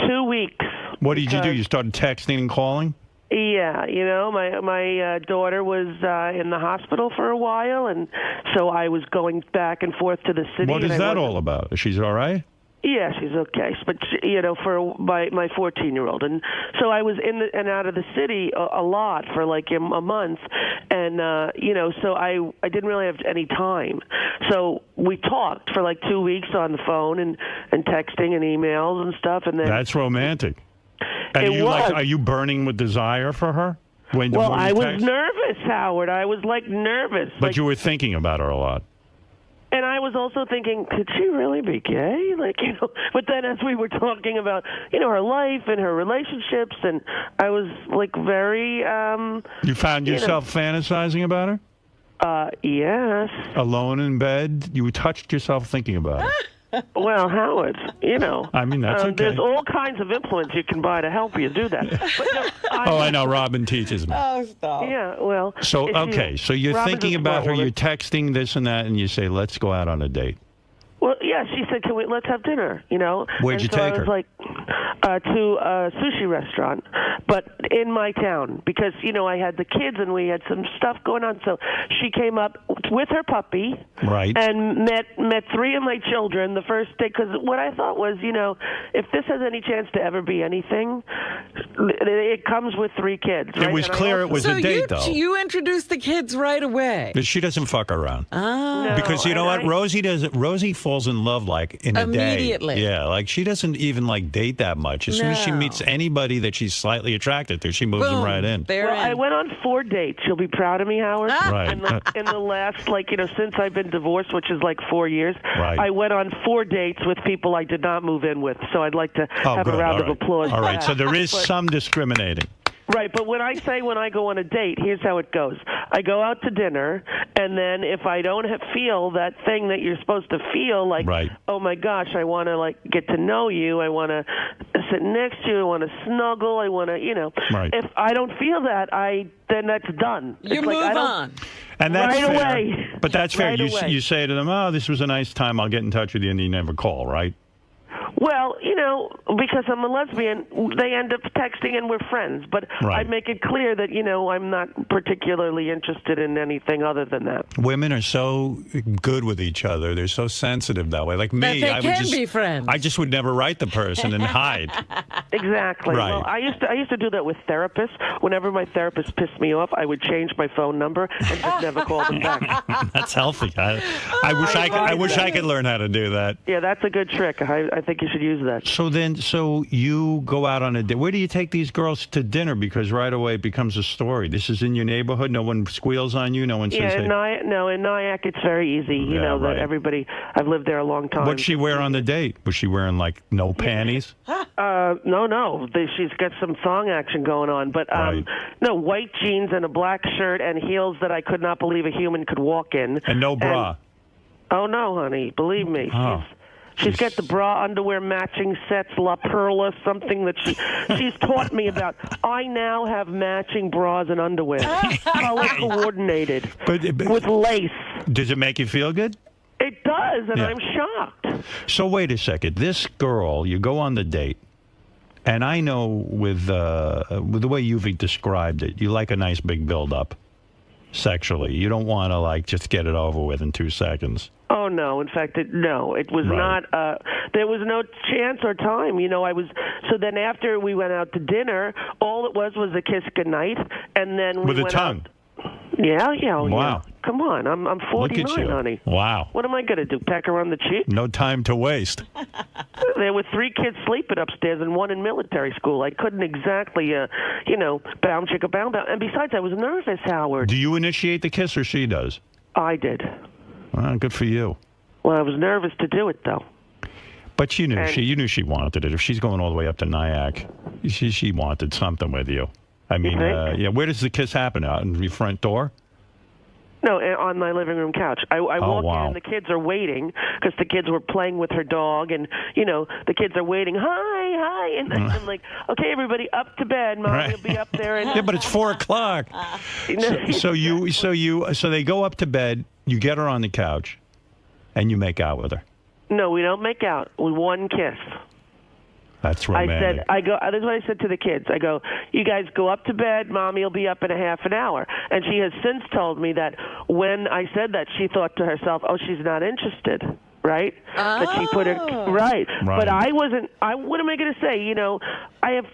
2 weeks. What did you do? You started texting and calling? Yeah, you know, my daughter was in the hospital for a while, and so I was going back and forth to the city. What is that all about? She's all right? Yeah, she's okay, but you know, for my 14-year-old, and so I was in and out of the city a lot for like a month, and you know, so I didn't really have any time. So we talked for like 2 weeks on the phone and texting and emails and stuff, and then That's romantic. And It was. Are you burning with desire for her? Well, I was nervous, Howard. I was like nervous. But you were thinking about her a lot. And I was also thinking, could she really be gay? Like, but then as we were talking about, her life and her relationships, and I was like very. You found yourself fantasizing about her? Yes. Alone in bed, you touched yourself thinking about it. Well, Howard, I mean, that's okay. There's all kinds of influence you can buy to help you do that. But no, I know. Robin teaches me. Oh, stop. Yeah, well. So, okay. So you're Robin's thinking a about smart her, you're woman. texting this and that, and you say, let's go out on a date. Well, yeah, she said, let's have dinner, Where'd you so take I was her? like, to a sushi restaurant, but in my town, because, I had the kids and we had some stuff going on. So she came up with her puppy. Right. And met three of my children the first day, because what I thought was, if this has any chance to ever be anything, it comes with three kids. Right? It was clear it was a date, though. You introduced the kids right away. But she doesn't fuck around. Oh. Because you know what? Rosie falls in love like in a day. Immediately. Yeah, like she doesn't even like date that much. As soon as she No. meets anybody that she's slightly attracted to, she moves them right in. I went on 4 dates. You'll be proud of me, Howard. Right. In the last, since I've been divorced, which is like 4 years, Right. I went on 4 dates with people I did not move in with. So I'd like to have good. a round All of right. applause. All for right, that. so there is But- some discriminating. Right, but when I go on a date, here's how it goes. I go out to dinner, and then if I don't feel that thing that you're supposed to feel, like, oh my gosh, I want to get to know you, I want to sit next to you, I want to snuggle, I want to, Right. If I don't feel that, then that's done. You It's like, move I don't- on. And that's Right fair. away. But that's fair. Right away. You say to them, oh, this was a nice time, I'll get in touch with you, and you never call, right? Well, because I'm a lesbian, they end up texting and we're friends. But Right. I make it clear that, I'm not particularly interested in anything other than that. Women are so good with each other. They're so sensitive that way. Like me, That they I would can just be friends. I just would never write the person and hide. Exactly. Right. Well, I used to do that with therapists. Whenever my therapist pissed me off, I would change my phone number and just never call them back. That's healthy. I wish I could learn how to do that. Yeah, that's a good trick. I think you should use that. So you go out on a date. Where do you take these girls to dinner? Because right away it becomes a story. This is in your neighborhood. No one squeals on you. No one says, Yeah, hey. in Nyack it's very easy. You Yeah, know that right. everybody. I've lived there a long time. What'd she wear on the date? Was she wearing no panties? No. She's got some thong action going on, but no, white jeans and a black shirt and heels that I could not believe a human could walk in. And no bra. Oh no, honey, believe me. Oh. She's got the bra underwear matching sets, La Perla, something that she's taught me about. I now have matching bras and underwear, color coordinated, but with lace. Does it make you feel good? It does, and Yeah. I'm shocked. So wait a second. This girl, you go on the date, and I know with the way you've described it, you like a nice big build-up sexually. You don't want to just get it over with in 2 seconds. Oh no! In fact, it was Right. not. There was no chance or time. I was. So then, after we went out to dinner, all it was a kiss goodnight, and then we With a went tongue. Out. Yeah. Wow. Yeah. Come on, I'm Look 49, at you. honey. Wow. What am I going to do? Peck her on the cheek? No time to waste. There were 3 kids sleeping upstairs and 1 in military school. I couldn't exactly, bound chicka bound. And besides, I was nervous, Howard. Do you initiate the kiss or she does? I did. Well, good for you. Well, I was nervous to do it though. But you knew And- you knew she wanted it. If she's going all the way up to Nyack, she wanted something with you. I mean, think? yeah. Where does the kiss happen? Out in your front door? No, on my living room couch. I walk in wow. and the kids are waiting because the kids were playing with her dog, and the kids are waiting. Hi, and I'm like, okay, everybody, up to bed. Mommy will be up there. And Yeah, but it's 4:00. So they go up to bed. You get her on the couch, and you make out with her. No, we don't make out. With 1 kiss. That's romantic. That's what I said to the kids. I go, you guys go up to bed. Mommy will be up in a half an hour. And she has since told me that when I said that, she thought to herself, oh, she's not interested. Right? That she put her right. But I wasn't. What am I going to say? I have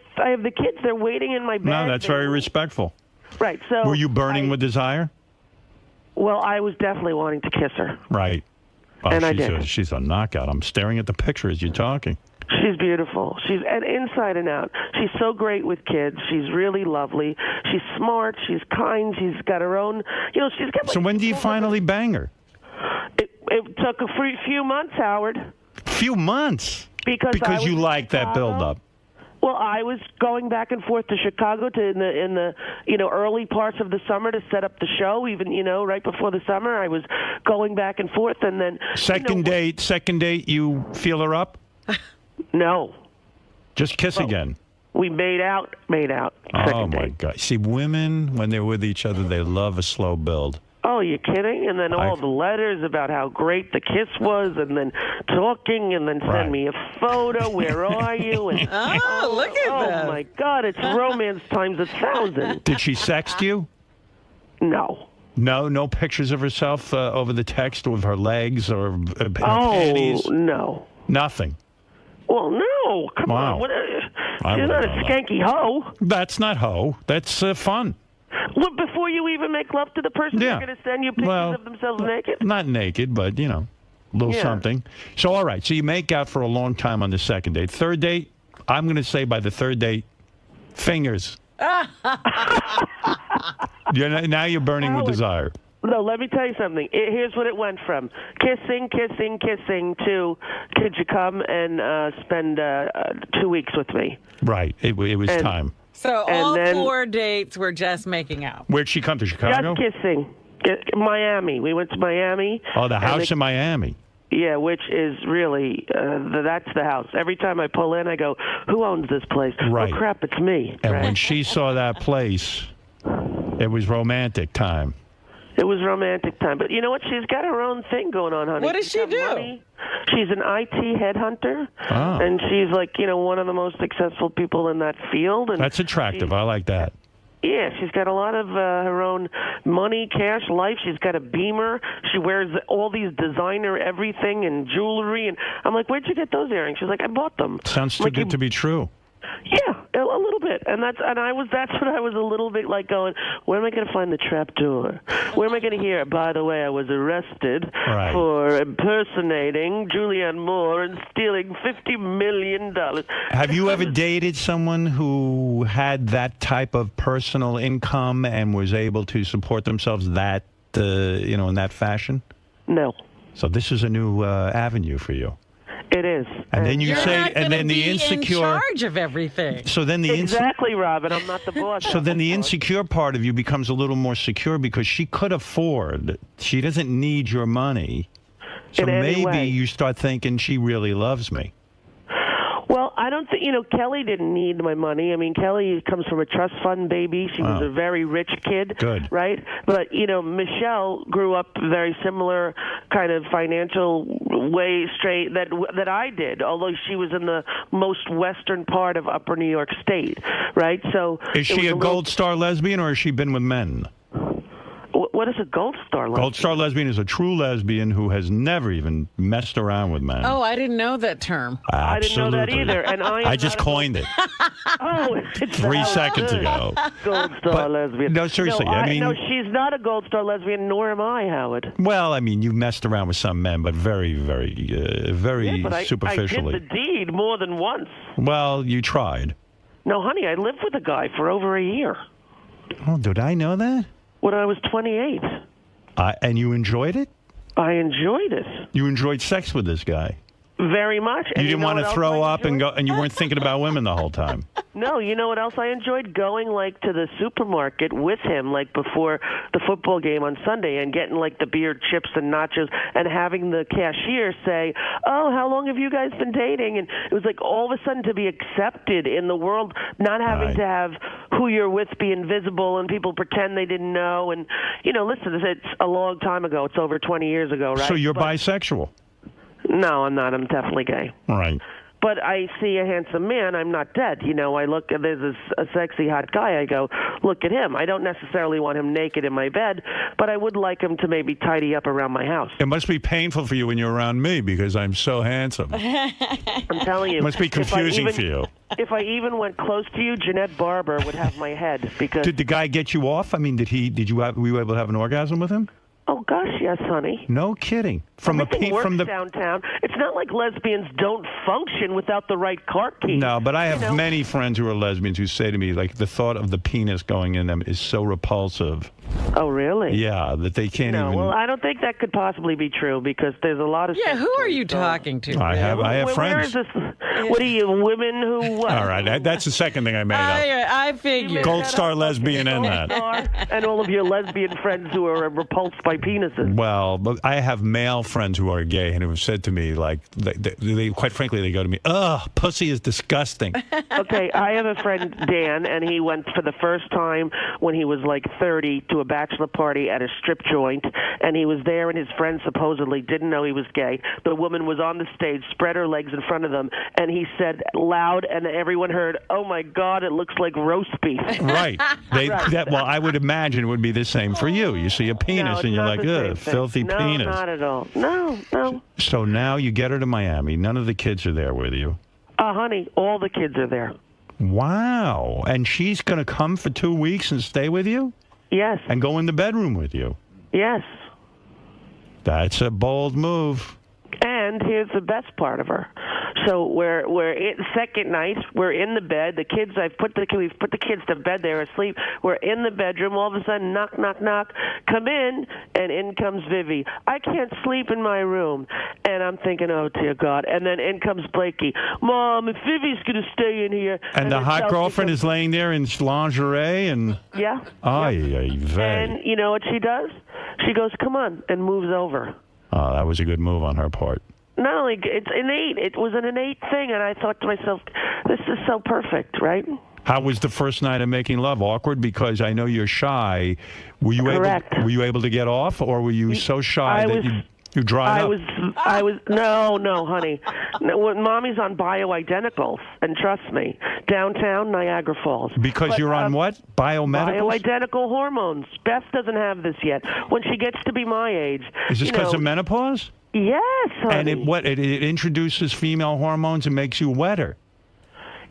the kids. They're waiting in my bed. No, that's very respectful. Right. So were you burning with desire? Well, I was definitely wanting to kiss her. Right. Oh, And I did. She's a knockout. I'm staring at the picture as you're talking. She's beautiful. She's inside and out. She's so great with kids. She's really lovely. She's smart. She's kind. She's got her own. She's got. So when do you finally bang her? It took a few months, Howard. Few months? Because I was you in like that Chicago. build-up. Well, I was going back and forth to Chicago in the early parts of the summer to set up the show. Even right before the summer, I was going back and forth, and then Second date, you feel her up? No. Just kiss again. We made out. Oh my God! See, women when they're with each other, they love a slow build. Oh, you're kidding? And then all the letters about how great the kiss was, and then talking, and then send me a photo. Where are you? And, look at that. Oh, my God. It's romance times 1,000. Did she sext you? No. No pictures of herself over the text with her legs or her panties? No. Nothing. Well, no. Come on. What, she's not a skanky hoe. That's not hoe. That's fun. Well, before you even make love to the person, they're going to send you pictures of themselves naked? Not naked, but, a little something. So, all right. So you make out for a long time on the second date. Third date, I'm going to say by the third date, fingers. Now you're burning with desire. No, let me tell you something. Here's what it went from. Kissing to could you come and spend 2 weeks with me? Right. It was time. So all 4 dates were just making out. Where'd she come to, Chicago? Just kissing. Miami. We went to Miami. Oh, the house in Miami. Yeah, which is really, that's the house. Every time I pull in, I go, who owns this place? Right. Oh, crap, it's me. And when she saw that place, it was romantic time. It was romantic time. But you know what? She's got her own thing going on, honey. What does she do? Money. She's an IT headhunter, Oh. and she's like, one of the most successful people in that field. And That's attractive. I like that. yeah, she's got a lot of her own money, cash, life. She's got a Beamer. She wears all these designer everything and jewelry. And I'm like, where'd you get those earrings? She's like, I bought them. Sounds too good to be true. Yeah, a little bit, and that's what I was a little bit like going. Where am I going to find the trap door? Where am I going to hear? By the way, I was arrested for impersonating Julianne Moore and stealing $50 million. Have you ever dated someone who had that type of personal income and was able to support themselves in that fashion? No. So this is a new avenue for you. It is. And then you You're say, not and then gonna the be insecure. in charge of everything. So then the exactly, Robin. I'm not the boss. So then the insecure part of you becomes a little more secure because she could afford. She doesn't need your money. So In any maybe way. you start thinking she really loves me. Well, I don't think, Kelly didn't need my money. I mean, Kelly comes from a trust fund baby. She was a very rich kid. Good. Right? But, Michelle grew up very similar kind of financial way straight that I did, although she was in the most western part of upper New York State, right? So Is she a gold star lesbian or has she been with men? What is a gold star lesbian? Gold star lesbian is a true lesbian who has never even messed around with men. Oh, I didn't know that term. I didn't know that either. And I just coined it Oh, it's 3 seconds ago. Gold star lesbian. No, seriously, I mean- no, she's not a gold star lesbian, nor am I, Howard. Well, I mean, you messed around with some men, but very, very But superficially. I did the deed more than once. Well, you tried. No, honey, I lived with a guy for over a year Oh, did I know that? when I was 28. And you enjoyed it? I enjoyed it You enjoyed sex with this guy? very much. You And didn't know want what to else throw I up and go, and you weren't thinking about women the whole time. No, you know what else I enjoyed? Going to the supermarket with him before the football game on Sunday and getting the beer, chips, and nachos and having the cashier say, "Oh, how long have you guys been dating?" And it was all of a sudden to be accepted in the world, not having to have who you're with be invisible and people pretend they didn't know. And listen, it's a long time ago. It's over 20 years ago, right? So you're bisexual? No, I'm not. I'm definitely gay. Right. But I see a handsome man, I'm not dead. I look, there's a sexy, hot guy, I go, look at him. I don't necessarily want him naked in my bed, but I would like him to maybe tidy up around my house. It must be painful for you when you're around me because I'm so handsome. I'm telling you. It must be confusing for you. If I even went close to you, Jeanette Barber would have my head because... Did the guy get you off? I mean, were you able to have an orgasm with him? Oh, gosh, yes, honey. No kidding. Everything works downtown. It's not like lesbians don't function without the right car key. No, but I have many friends who are lesbians who say to me, like, the thought of the penis going in them is so repulsive. Oh, really? Yeah, that they can't even. Well, I don't think that could possibly be true because there's a lot of. Yeah, who are you talking to? I have friends. Where is this? What are you, women who? What? All right, that's the second thing I made up. I figured. Gold Star lesbian in that. And all of your lesbian friends who are repulsed by penises. Well, but I have male friends who are gay and who have said to me, like, they quite frankly, they go to me, ugh, pussy is disgusting. Okay, I have a friend, Dan, and he went for the first time when he was like 30 to a bachelor party at a strip joint, and he was there, and his friends supposedly didn't know he was gay. The woman was on the stage, spread her legs in front of them, and he said loud, and everyone heard, "Oh my God, it looks like roast beef." Right. Well, I would imagine it would be the same for you. You see a penis, and you're like, ugh, filthy penis. No, not at all. No. So now you get her to Miami. None of the kids are there with you. Honey, all the kids are there. Wow. And she's going to come for 2 weeks and stay with you? Yes. And go in the bedroom with you? Yes. That's a bold move. And here's the best part of her. So we're second night. We're in the bed. The kids. We've put the kids to bed. They're asleep. We're in the bedroom. All of a sudden, knock, knock, knock. Come in, and in comes Vivi. I can't sleep in my room, and I'm thinking, oh dear God. And then in comes Blakey. Mom, if Vivi's gonna stay in here. And the hot girlfriend is laying there in lingerie and. Yeah. And you know what she does? She goes, "Come on," and moves over. Oh, that was a good move on her part. Not only it's innate, it was an innate thing, and I thought to myself, this is so perfect, right? How was the first night of making love? Awkward because I know you're shy. Were you able to get off, or were you so shy that you dried up? No, honey. No, Mommy's on bioidenticals, and trust me, downtown Niagara Falls. Because you're on what? Biomedicals? Bioidentical hormones. Beth doesn't have this yet. When she gets to be my age. Is this because of menopause? Yes, honey. And it introduces female hormones and makes you wetter.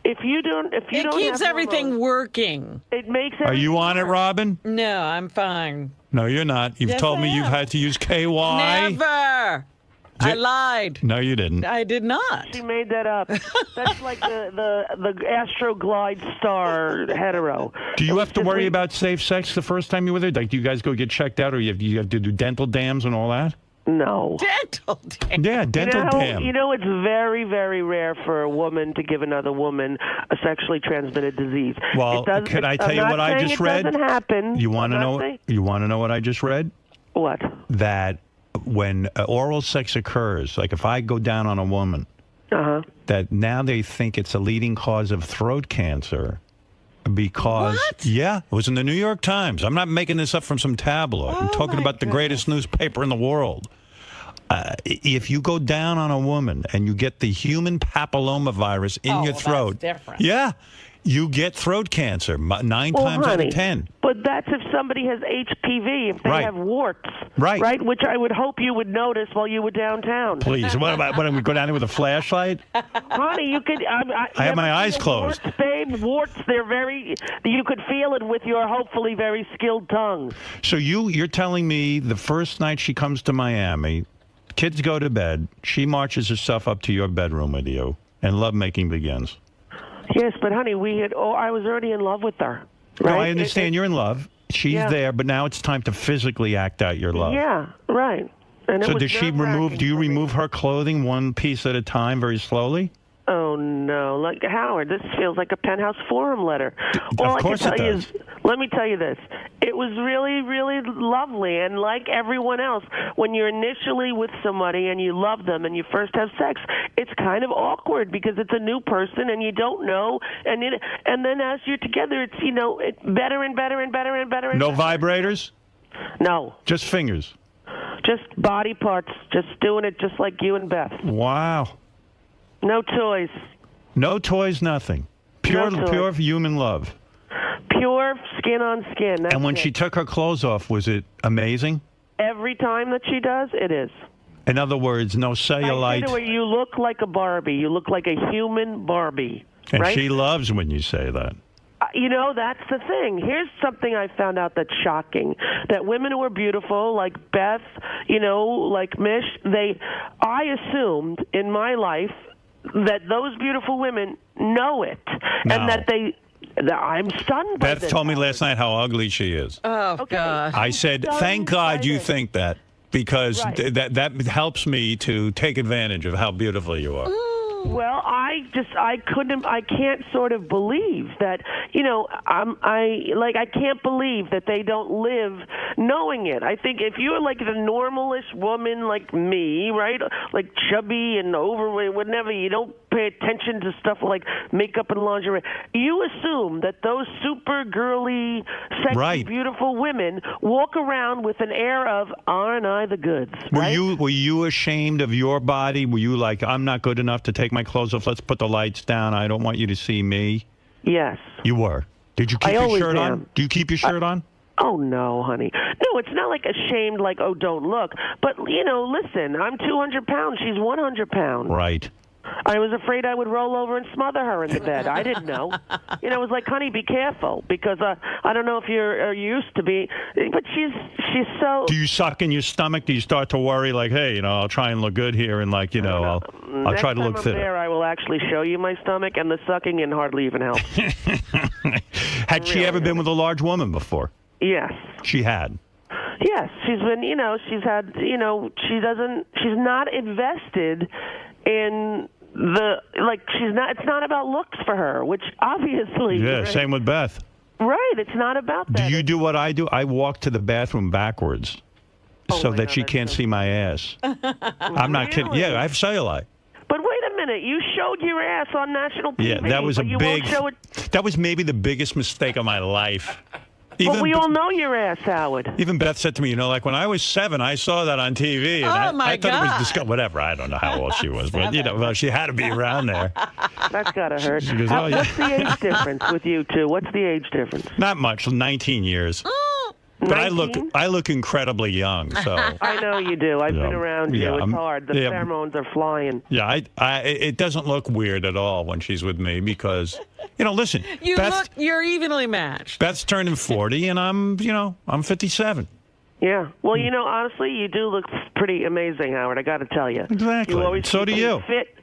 If you don't it keeps everything working. It makes. Are you on it, Robin? No, I'm fine. No, you're not. You've told me you've had to use KY. Never. I lied. No, you didn't. I did not. She made that up. That's like the Astro Glide Star hetero. Do you have to worry about safe sex the first time you're with her? Like, do you guys go get checked out, or you have to do dental dams and all that? No. Dental dam. Yeah, dental dam. You know, it's very, very rare for a woman to give another woman a sexually transmitted disease. Well, could I tell you what I just read? It doesn't happen. You want to know? You want to know what I just read? What? That when oral sex occurs, like if I go down on a woman, that now they think it's a leading cause of throat cancer. Because, yeah, it was in the New York Times. I'm not making this up from some tabloid. I'm talking about the greatest newspaper in the world. If you go down on a woman and you get the human papillomavirus in your throat, that's different. Yeah, you get throat cancer 9 times out of 10. But that's if somebody has HPV, if they have warts. Right? Which I would hope you would notice while you were downtown. Please, what am we go down there with a flashlight? Honey, you could. I have my eyes closed. Warts, babe, warts. You could feel it with your hopefully very skilled tongue. So you're telling me the first night she comes to Miami, kids go to bed, she marches herself up to your bedroom with you, and lovemaking begins. Yes, but honey, I was already in love with her. Right? No, I understand you're in love. She's there, but now it's time to physically act out your love. Yeah, right. And so does she remove? Do you remove her clothing one piece at a time, very slowly? Oh no, like Howard, this feels like a Penthouse Forum letter. All of course I can tell it you is, let me tell you this: it was really, really lovely, and like everyone else, when you're initially with somebody and you love them and you first have sex, it's kind of awkward because it's a new person and you don't know, and then as you're together, it's it's better and better and better and better. No vibrators? No. Just fingers? Just body parts. Just doing it just like you and Beth. Wow. No toys. No toys, nothing. Pure human love. Pure skin on skin. And when she took her clothes off, was it amazing? Every time that she does, it is. In other words, no cellulite. I say to her, you look like a Barbie. You look like a human Barbie. And right? she loves when you say that. You know, that's the thing. Here's something I found out that's shocking: that women who are beautiful, like Beth, you know, like Mish, I assumed in my life that those beautiful women know it, and that I'm stunned by Beth this. told me last night how ugly she is. Oh, God. I said, thank God you think that, because that helps me to take advantage of how beautiful you are. Well, I can't sort of believe that, you know, I can't believe that they don't live knowing it. I think if you're like the normalish woman like me, right, like chubby and overweight, whatever, you don't pay attention to stuff like makeup and lingerie, you assume that those super girly, sexy, beautiful women walk around with an air of, aren't I the goods? Right? Were you ashamed of your body? Were you like, I'm not good enough to take my clothes off, let's put the lights down, I don't want you to see me? Yes. You were. Did you keep your shirt on? Do you keep your shirt on? Oh, no, honey. No, it's not like ashamed, like, oh, don't look. But, you know, listen, I'm 200 pounds. She's 100 pounds. Right. I was afraid I would roll over and smother her in the bed. I didn't know. You know, it was like, honey, be careful, because I don't know if you're used to be, but she's so... Do you suck in your stomach? Do you start to worry, like, hey, you know, I'll try and look good here, and like, you know, I'll try to look Next time I'm thinner? there, I will actually show you my stomach, and the sucking and hardly even helps. Had she ever been with a large woman before? Yes. She had. Yes, she's been, you know, she's had, you know, she's not invested in it's not about looks for her, which obviously... Yeah, same with Beth. Right, it's not about that. Do you do what I do? I walk to the bathroom backwards so that she can't see my ass. I'm not kidding. Yeah, I have cellulite. But wait a minute, you showed your ass on national TV. Yeah, that was but you won't show it. That was maybe the biggest mistake of my life. Well, we all know your ass, Howard. Even Beth said to me, you know, like when I was 7, I saw that on TV. And I thought it was disgusting. Whatever, I don't know how old she was, but, you know, well, she had to be around there. That's got to hurt. She goes, oh, yeah. What's the age difference with you two? What's the age difference? Not much, 19 years. But I look incredibly young, so. I know you do. I've been around you. It's hard. The pheromones are flying. Yeah, it doesn't look weird at all when she's with me because, you know, listen. You're evenly matched. Beth's turning 40, and I'm 57. Yeah. Well, you know, honestly, you do look pretty amazing, Howard. I got to tell you. Exactly. You always So do you. Fit.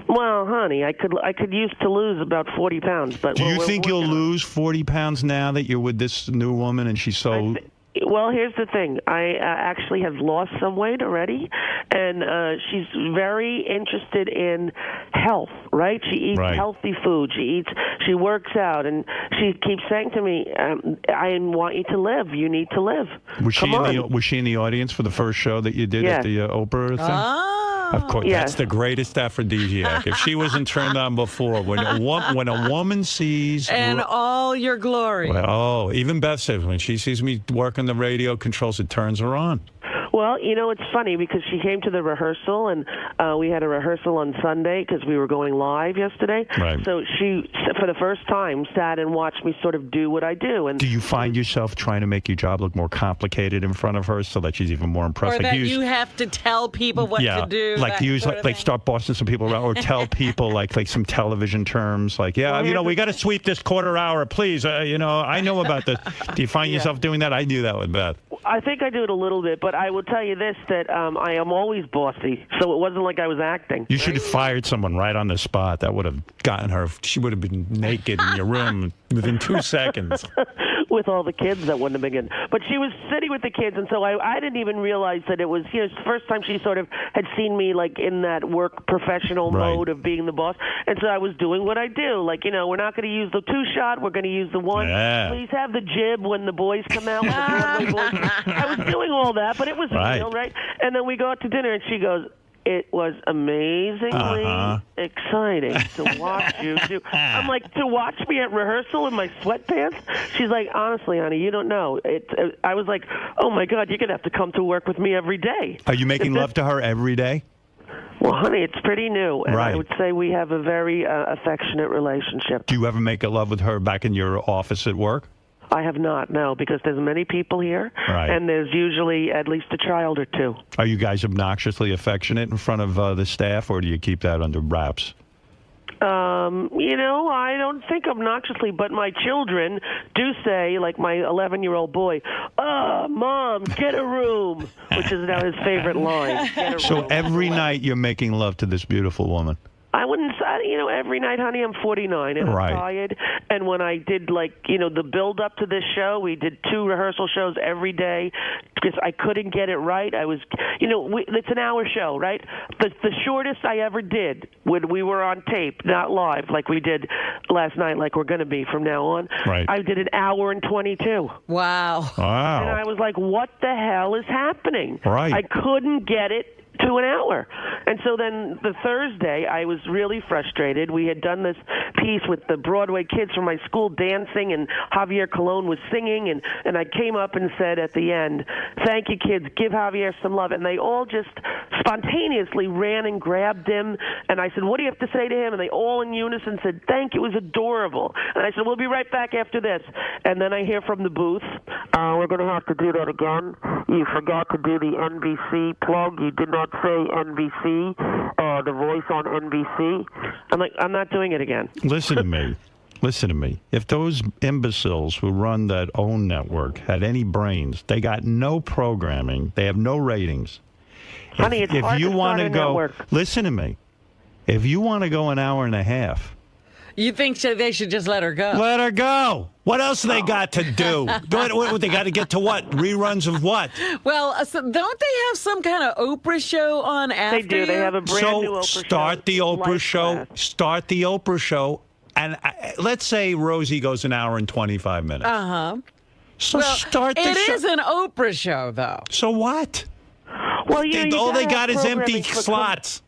Well, honey, I could use to lose about 40 pounds, but do you think you'll lose 40 pounds now that you're with this new woman and she's so? Well, here's the thing. I actually have lost some weight already, and she's very interested in health, right? She eats healthy food. She works out, and she keeps saying to me, I want you to live. You need to live. Was she in the audience for the first show that you did at the Oprah thing? Of course, that's the greatest aphrodisiac. If she wasn't turned on before, when a woman sees... And all your glory. Well, even Beth says when she sees me working the radio controls, it turns her on. Well, you know, it's funny because she came to the rehearsal, and we had a rehearsal on Sunday because we were going live yesterday. Right. So she, for the first time, sat and watched me sort of do what I do. And do you find yourself trying to make your job look more complicated in front of her so that she's even more impressed? Or that you have to tell people what to do. Like use like start bossing some people around, or tell people like some television terms, like we got to sweep this quarter hour, please. I know about this. Do you find yourself doing that? I do that with Beth. I think I do it a little bit, but I will tell you this, that I am always bossy, so it wasn't like I was acting. You should have fired someone right on the spot. That would have gotten her. She would have been naked in your room within 2 seconds. With all the kids, that wouldn't have been good. But she was sitting with the kids, and so I didn't even realize that it was, the first time she sort of had seen me, like, in that work professional mode of being the boss. And so I was doing what I do. Like, we're not going to use the 2-shot. We're going to use the 1. Yeah. Please have the jib when the boys come out. I was doing all that, but it was real, right? And then we go out to dinner, and she goes, it was amazingly exciting to watch you do. I'm like, to watch me at rehearsal in my sweatpants? She's like, honestly, honey, you don't know. I was like, oh, my God, you're going to have to come to work with me every day. Are you making love to her every day? Well, honey, it's pretty new, and I would say we have a very affectionate relationship. Do you ever make love with her back in your office at work? I have not, no, because there's many people here, and there's usually at least a child or two. Are you guys obnoxiously affectionate in front of the staff, or do you keep that under wraps? I don't think obnoxiously, but my children do say, like my 11-year-old boy, Mom, get a room, which is now his favorite line. Get a So room. every night you're making love to this beautiful woman. I wouldn't say, every night, honey, I'm 49 and Right. I'm tired. And when I did, the build up to this show, we did 2 rehearsal shows every day because I couldn't get it right. I was, it's an hour show, right? The shortest I ever did when we were on tape, not live, like we did last night, like we're going to be from now on. Right. I did an hour and 22. Wow. Wow. And I was like, what the hell is happening? Right. I couldn't get it to an hour. And so then the Thursday, I was really frustrated. We had done this piece with the Broadway kids from my school dancing, and Javier Colon was singing, and I came up and said at the end, thank you, kids, give Javier some love. And they all just spontaneously ran and grabbed him, and I said, what do you have to say to him? And they all in unison said, thank you, it was adorable. And I said, we'll be right back after this. And then I hear from the booth, we're going to have to do that again. You forgot to do the NBC plug. You did not say NBC, the voice on NBC. I'm like, I'm not doing it again. Listen to me. Listen to me. If those imbeciles who run that OWN network had any brains, they got no programming. They have no ratings. Honey, it's hard you to want start a go, network. listen to me. If you want to go an hour and a half, You think they should just let her go? let her go. What else they got to do? What, they got to get to what? Reruns of what? Well, so don't they have some kind of Oprah show on after They do. They have a brand new Oprah show. Start the Oprah Life show. Class. Start the Oprah show. And let's say Rosie goes an hour and 25 minutes. Uh-huh. So well, start the It show. is an Oprah show, though. So what? Well, All they got is empty programming for slots.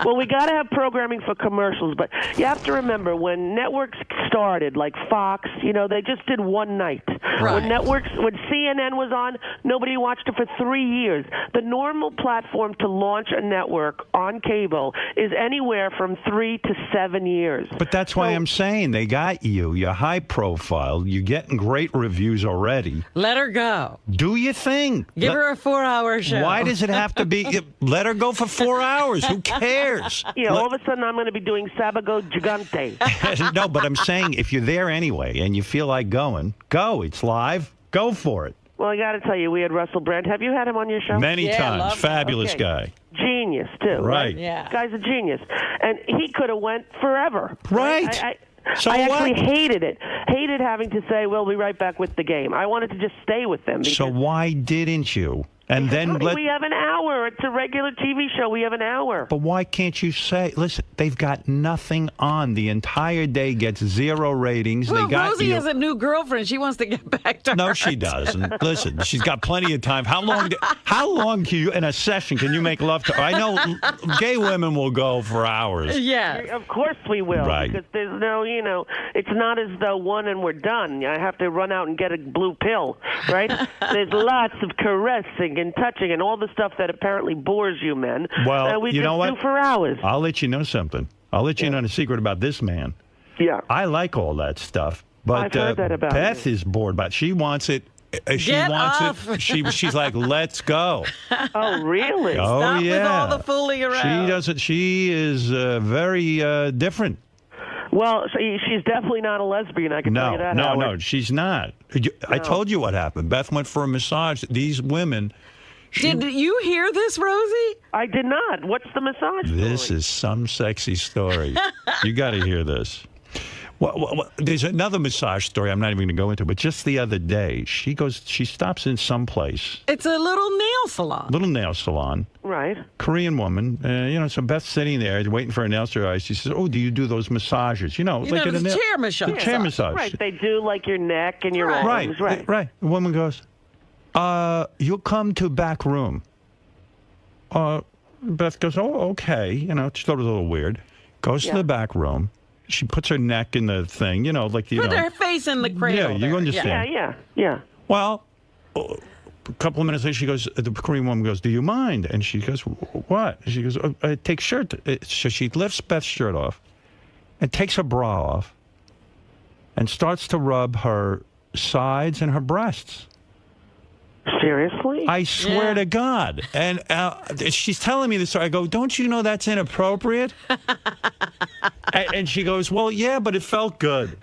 Well, we got to have programming for commercials, but you have to remember when networks started, like Fox, they just did one night. Right. When CNN was on, nobody watched it for 3 years. The normal platform to launch a network on cable is anywhere from 3 to 7 years. But that's why I'm saying they got you. You're high profile. You're getting great reviews already. Let her go. Do your thing. Give her a 4-hour show. Why does it have to be? Let her go for 4 hours. Who cares? All of a sudden I'm going to be doing Sabago Gigante. No, but I'm saying if you're there anyway and you feel like going, go. It's live. Go for it. Well, I got to tell you, we had Russell Brand. Have you had him on your show? Many times. Fabulous Okay. guy. Genius, too. Right. Yeah. This guy's a genius. And he could have went forever. Right. So I what? actually hated it. Hated having to say, we'll be right back with the game. I wanted to just stay with them. So why didn't you? And then Honey, we have an hour. It's a regular TV show. We have an hour. But why can't you say, listen, they've got nothing on. The entire day gets 0 ratings. Well, they got Rosie you. has a new girlfriend. She wants to get back to her. No, she doesn't. Listen, she's got plenty of time. How long can you, in a session, can you make love to her? I know gay women will go for hours. Yeah. Of course we will. Right. Because there's no, it's not as though one and we're done. I have to run out and get a blue pill, right? There's lots of caressing and touching and all the stuff that apparently bores you men. Well, we you just know what? do for hours. I'll let you know something. I'll let you in on a secret about this man. Yeah. I like all that stuff. But I've heard that about Beth is bored about it. She wants it. She Get wants off. it. She's like, let's go. Oh, really? Oh, Stop yeah. with all the fooling around. She doesn't. She is very different. Well, she's definitely not a lesbian, I can tell you that, Howard. No, she's not. I told you what happened. Beth went for a massage. These women. Did you hear this, Rosie? I did not. What's the massage This is some sexy story. You got to hear this. Well, there's another massage story I'm not even going to go into, but just the other day, she stops in some place, It's a little nail salon. little nail salon, Right. Korean woman, so Beth's sitting there waiting for her nails to dry. She says, oh, do you do those massages? Like in a the chair massage. The chair massage. Right. They do like your neck and your arms. Right. The woman goes, you'll come to back room. Beth goes, oh, okay. She thought it was a little weird. Goes to the back room. She puts her neck in the thing, Put her face in the cradle. Yeah, you there. understand. Yeah. Well, a couple of minutes later, she goes, the Korean woman goes, do you mind? And she goes, what? She goes, take shirt. So she lifts Beth's shirt off and takes her bra off and starts to rub her sides and her breasts. Seriously? I swear to God. And she's telling me this story. I go, don't you know that's inappropriate? And she goes, well, yeah, but it felt good.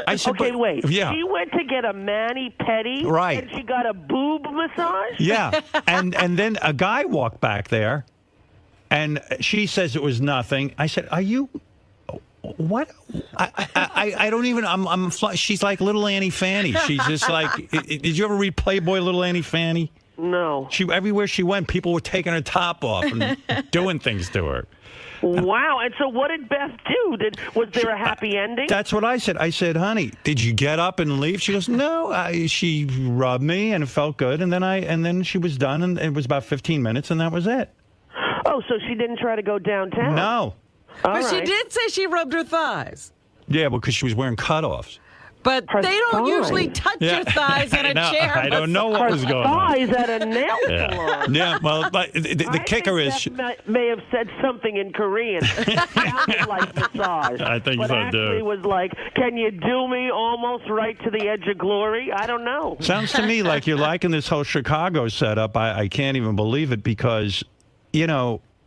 I said, okay, wait. Yeah. She went to get a mani-pedi, Right. and she got a boob massage? Yeah. And then a guy walked back there, and she says it was nothing. I said, are you... What? I don't even. She's like little Annie Fanny. She's just like. Did you ever read Playboy, Little Annie Fanny? No. Everywhere she went, people were taking her top off and doing things to her. Wow. And so, what did Beth do? Was there a happy ending? That's what I said. I said, honey, did you get up and leave? She goes, no. She rubbed me and it felt good, and then she was done, and it was about 15 minutes, and that was it. Oh, so she didn't try to go downtown? No. But she did say she rubbed her thighs. Yeah, because she was wearing cutoffs. But they don't usually touch your thighs in a chair. I don't know what was going on. Thighs at a nail salon. Yeah, well, but the kicker is... Beth may have said something in Korean. It sounded like massage. I think but so, actually too. was like, can you do me almost right to the edge of glory? I don't know. Sounds to me like you're liking this whole Chicago setup. I can't even believe it because,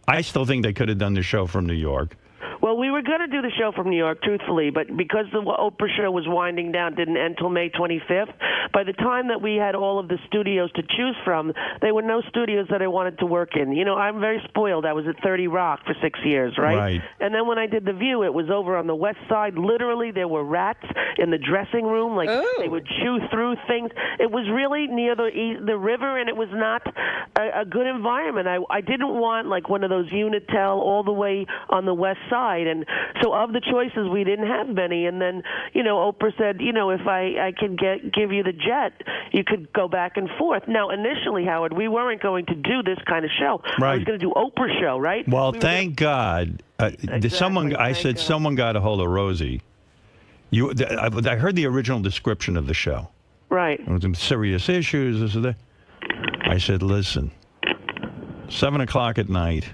I still think they could have done the show from New York. Well, we were going to do the show from New York, truthfully, but because the Oprah show was winding down, didn't end until May 25th. By the time that we had all of the studios to choose from, there were no studios that I wanted to work in. I'm very spoiled. I was at 30 Rock for 6 years, right? Right. And then when I did The View, it was over on the West Side. Literally, there were rats in the dressing room. Like, they would chew through things. It was really near the river, and it was not a good environment. I didn't want, like, one of those Unitel all the way on the West Side. And so of the choices, we didn't have many. And then, Oprah said, if I can give you the jet, you could go back and forth. Now, initially, Howard, we weren't going to do this kind of show. Right. I was going to do Oprah show, right? Well, thank God. Someone got a hold of Rosie. I heard the original description of the show. Right. It was some serious issues, this and that. I said, listen, 7 o'clock at night.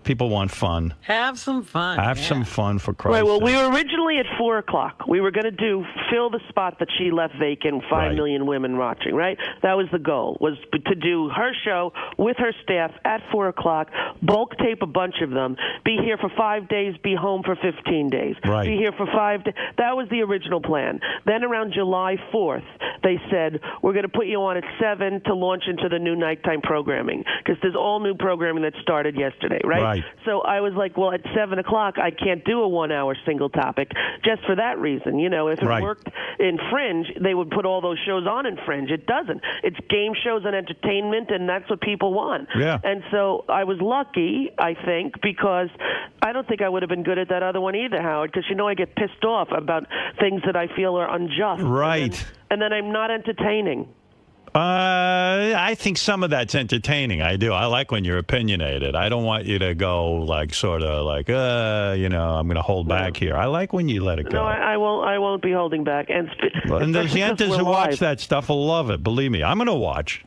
People want fun. Have some fun. Have some fun, for Christ's Right, well, sake. we were originally at 4 o'clock. We were going to fill the spot that she left vacant, 5 million women watching, right? That was the goal, was to do her show with her staff at 4 o'clock, bulk tape a bunch of them, be here for 5 days, be home for 15 days. Right. Be here for 5 days. That was the original plan. Then around July 4th, they said, we're going to put you on at 7 to launch into the new nighttime programming, because there's all new programming that started yesterday, right? So I was like, well, at 7 o'clock, I can't do a 1 hour single topic just for that reason. If it worked in Fringe, they would put all those shows on in Fringe. It doesn't. It's game shows and entertainment, and that's what people want. Yeah. And so I was lucky, I think, because I don't think I would have been good at that other one either, Howard, because I get pissed off about things that I feel are unjust. Right. And then I'm not entertaining. I think some of that's entertaining. I do. I like when you're opinionated. I don't want you to go like sort of like, I'm going to hold back here. I like when you let it go. No, I won't. I won't be holding back. And the Yentas who watch that stuff will love it. Believe me, I'm going to watch.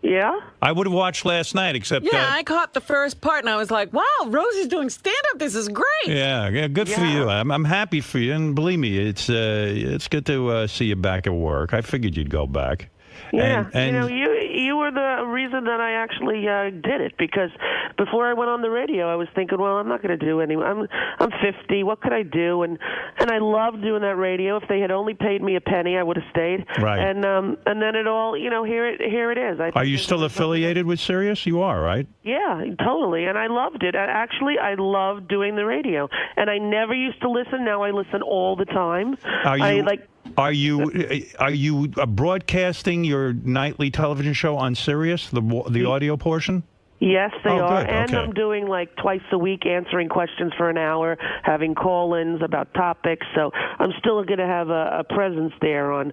Yeah? I would have watched last night, except I caught the first part, and I was like, wow, Rosie's doing stand-up. This is great. Yeah, good for you. I'm happy for you, and believe me, it's good to see you back at work. I figured you'd go back. Yeah, and you were the reason that I actually did it, because before I went on the radio, I was thinking, well, I'm not going to do any. I'm 50. What could I do? And I loved doing that radio. If they had only paid me a penny, I would have stayed. Right. And then it all, here it is. Are you still affiliated with Sirius? You are, right? Yeah, totally. And I loved it. I loved doing the radio. And I never used to listen. Now I listen all the time. Are you broadcasting your nightly television show on Sirius, the audio portion? Yes, they are. Good. And Okay. I'm doing like twice a week answering questions for an hour, having call-ins about topics. So I'm still going to have a presence there on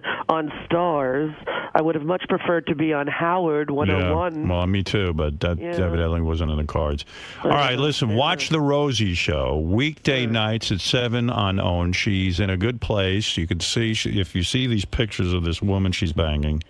Stars. I would have much preferred to be on Howard 101. Yeah, well, me too, but that evidently wasn't in the cards. All right, listen, watch The Rosie Show, weekday nights at 7 on OWN. She's in a good place. You can see, if you see these pictures of this woman she's banging,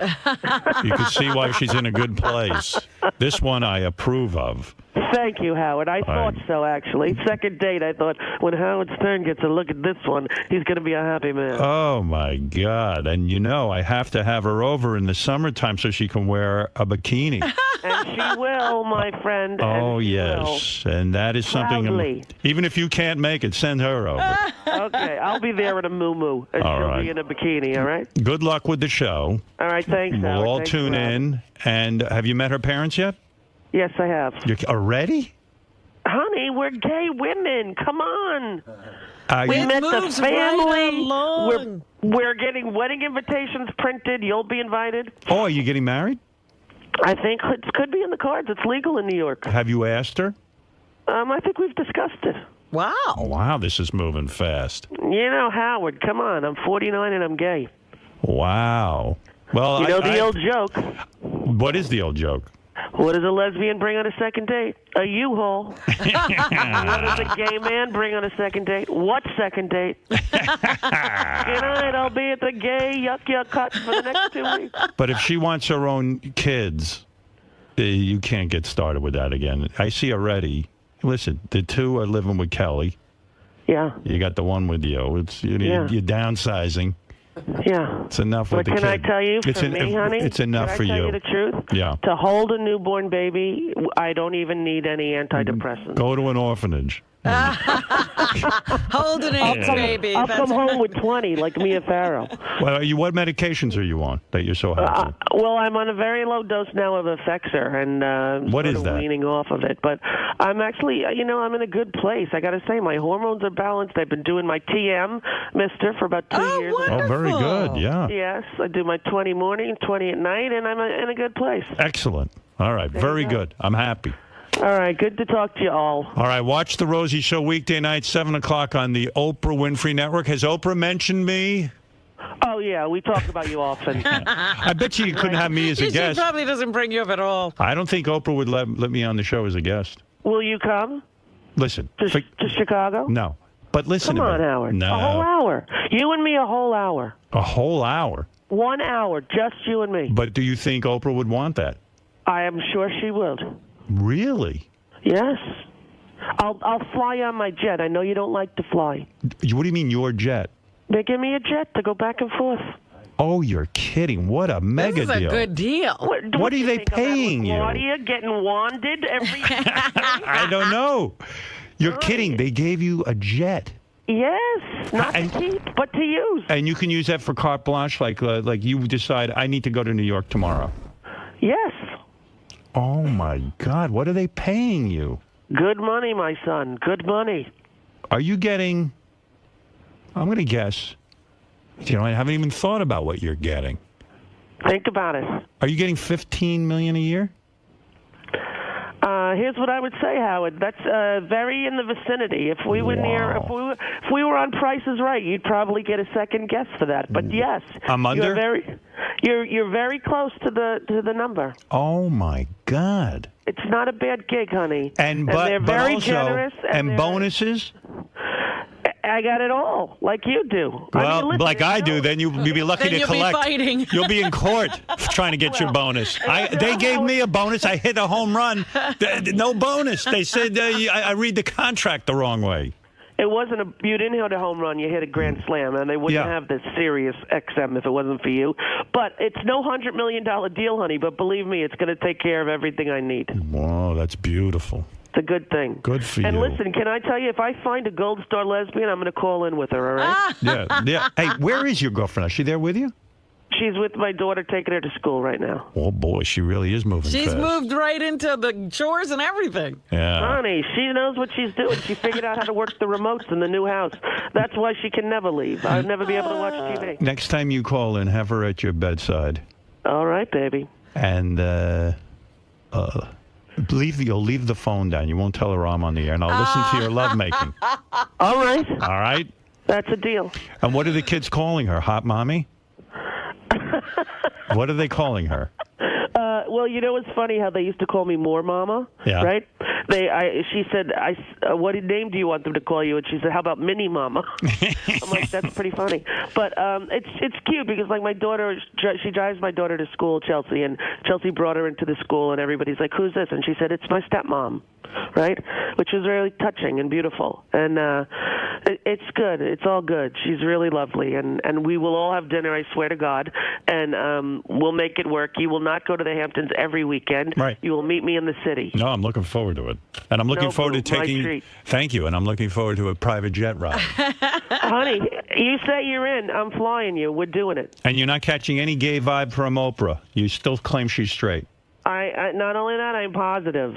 you can see why she's in a good place. This one I approve of. Thank you, Howard. I thought so, actually. Second date, I thought, when Howard Stern gets a look at this one, he's going to be a happy man. Oh, my God. And, I have to have her over in the summertime so she can wear a bikini. And she will, my friend. Oh, yes. And that is something, Proudly. even if you can't make it, send her over. Okay, I'll be there in a moo-moo, and All she'll right. be in a bikini, all right? Good luck with the show. All right, thanks, Howard. We'll all Thanks tune for having me. in. And have you met her parents yet? Yes, I have. You're already? Honey, we're gay women. Come on. We you- met the moves right family. along. We're getting wedding invitations printed. You'll be invited. Oh, are you getting married? I think it could be in the cards. It's legal in New York. Have you asked her? I think we've discussed it. Wow. Wow, this is moving fast. Howard, come on. I'm 49 and I'm gay. Wow. Well, You know the old joke. What is the old joke? What does a lesbian bring on a second date? A U-Haul. What does a gay man bring on a second date? What second date? Good night. I'll be at the gay yuck hut for the next 2 weeks. But if she wants her own kids, you can't get started with that again. I see already. Listen, the two are living with Kelly. Yeah. You got the one with you. You're downsizing. Yeah. It's enough But with the can kid. I tell you, for me, honey? It's enough for Can I tell you. you the truth? Yeah. To hold a newborn baby, I don't even need any antidepressants. Go to an orphanage. Hold an I'll egg, come, baby. I'll come home with 20, like Mia Farrow. Well, what medications are you on that you're so happy? Well, I'm on a very low dose now of Effexor, and What sort is of that? weaning off of it. But I'm actually, I'm in a good place. I got to say, my hormones are balanced. I've been doing my TM, mister, for about 2 years. Oh, very good. Yeah. Yes, I do my 20 morning, 20 at night, and I'm in a good place. Excellent. All right. Very good. I'm happy. All right, good to talk to you all. All right. Watch the Rosie Show weekday night, 7 o'clock on the Oprah Winfrey Network. Has Oprah mentioned me? Oh, yeah, we talk about you often. I bet you couldn't have me as a She guest. probably doesn't bring you up at all. I don't think Oprah would let me on the show as a guest. Will you come Listen. to Chicago? No. But listen Come to on, me. Howard. No. A whole hour. You and me, a whole hour. A whole hour. 1 hour, just you and me. But do you think Oprah would want that? I am sure she would. Really? Yes. I'll fly on my jet. I know you don't like to fly. What do you mean your jet? They give me a jet to go back and forth. Oh, you're kidding. What a mega This is a deal. good deal. What are they paying you? Claudia getting wanded every I don't know. You're kidding. They gave you a jet. Yes, not to keep, but to use. And you can use that for carte blanche, like you decide, I need to go to New York tomorrow. Yes. Oh, my God. What are they paying you? Good money, my son. Good money. Are you getting, I'm going to guess, I haven't even thought about what you're getting. Think about it. Are you getting $15 million a year? Here's what I would say, Howard. That's very in the vicinity. If we were near, if we were on Price is Right, you'd probably get a second guess for that. But yes, I'm under? You're very close to the number. Oh, my God. It's not a bad gig, honey. And they're very also, generous. And bonuses? I got it all, like you do. Well, listen, like I do, then you'll be lucky Then to you'll be collect. fighting. You'll be in court trying to get your bonus. They gave me a bonus. I hit a home run. No bonus. They said I read the contract the wrong way. It wasn't you didn't hit a home run. You hit a grand slam, and they wouldn't have this Sirius XM if it wasn't for you. But it's no $100 million deal, honey. But believe me, it's going to take care of everything I need. Whoa, that's beautiful. It's a good thing. Good for and you. listen, can I tell you, if I find a Gold Star lesbian, I'm going to call in with her, all right? Yeah. Hey, where is your girlfriend? Is she there with you? She's with my daughter, taking her to school right now. Oh, boy, she really is moving She's fast. moved right into the chores and everything. Yeah. Honey, she knows what she's doing. She figured out how to work the remotes in the new house. That's why she can never leave. I'll never be able to watch TV. Next time you call in, have her at your bedside. All right, baby. And you'll leave the phone down. You won't tell her I'm on the air, and I'll listen to your lovemaking. All right. All right? That's a deal. And what are the kids calling her? Hot mommy? What are they calling her? Well, you know, it's funny how they used to call me More Mama, Yeah. right? She said, what name do you want them to call you? And she said, how about Mini Mama? I'm like, that's pretty funny. But it's cute because, like, my daughter, she drives my daughter to school, Chelsea, and Chelsea brought her into the school, and everybody's like, who's this? And she said, it's my stepmom, right? Which was really touching and beautiful. And it's good. It's all good. She's really lovely. And we will all have dinner, I swear to God, and we'll make it work. You will not go to the Hamptons every weekend. Right. You will meet me in the city. No, I'm looking forward to it. And I'm looking forward to taking... Thank you. And I'm looking forward to a private jet ride. Honey, you say you're in. I'm flying you. We're doing it. And you're not catching any gay vibe from Oprah. You still claim she's straight. I not only that, I'm positive.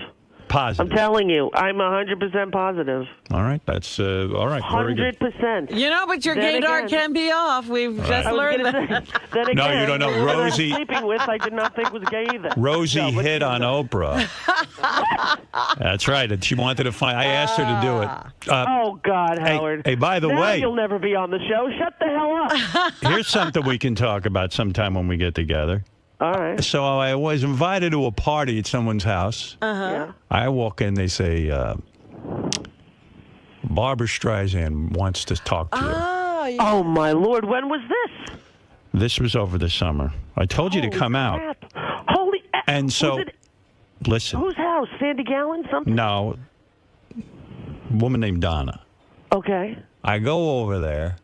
Positive. I'm telling you, I'm 100% positive. All right. That's all right. 100%. You know, but your gaydar can be off. We've just learned that. Then again, No, you don't know. the woman Rosie- I'm sleeping with, I did not think was gay either. Rosie No, but hit on Oprah. That's right. And she wanted to find... I asked her to do it. Oh, God, Howard. Hey, by the now way... you'll never be on the show. Shut the hell up. Here's something we can talk about sometime when we get together. All right. So I was invited to a party at someone's house. Uh-huh. I walk in, they say, Barbara Streisand wants to talk to you. Oh, my Lord. When was this? This was over the summer. I told you to come out. Holy... And so, listen. Whose house? Sandy Gallen? Something? No. Woman named Donna. Okay. I go over there,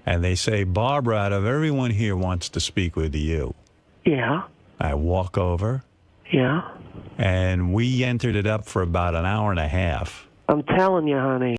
and they say, Barbara, out of everyone here, wants to speak with you. Yeah. I walk over. Yeah. And we entered it up for about an hour and a half. I'm telling you, honey.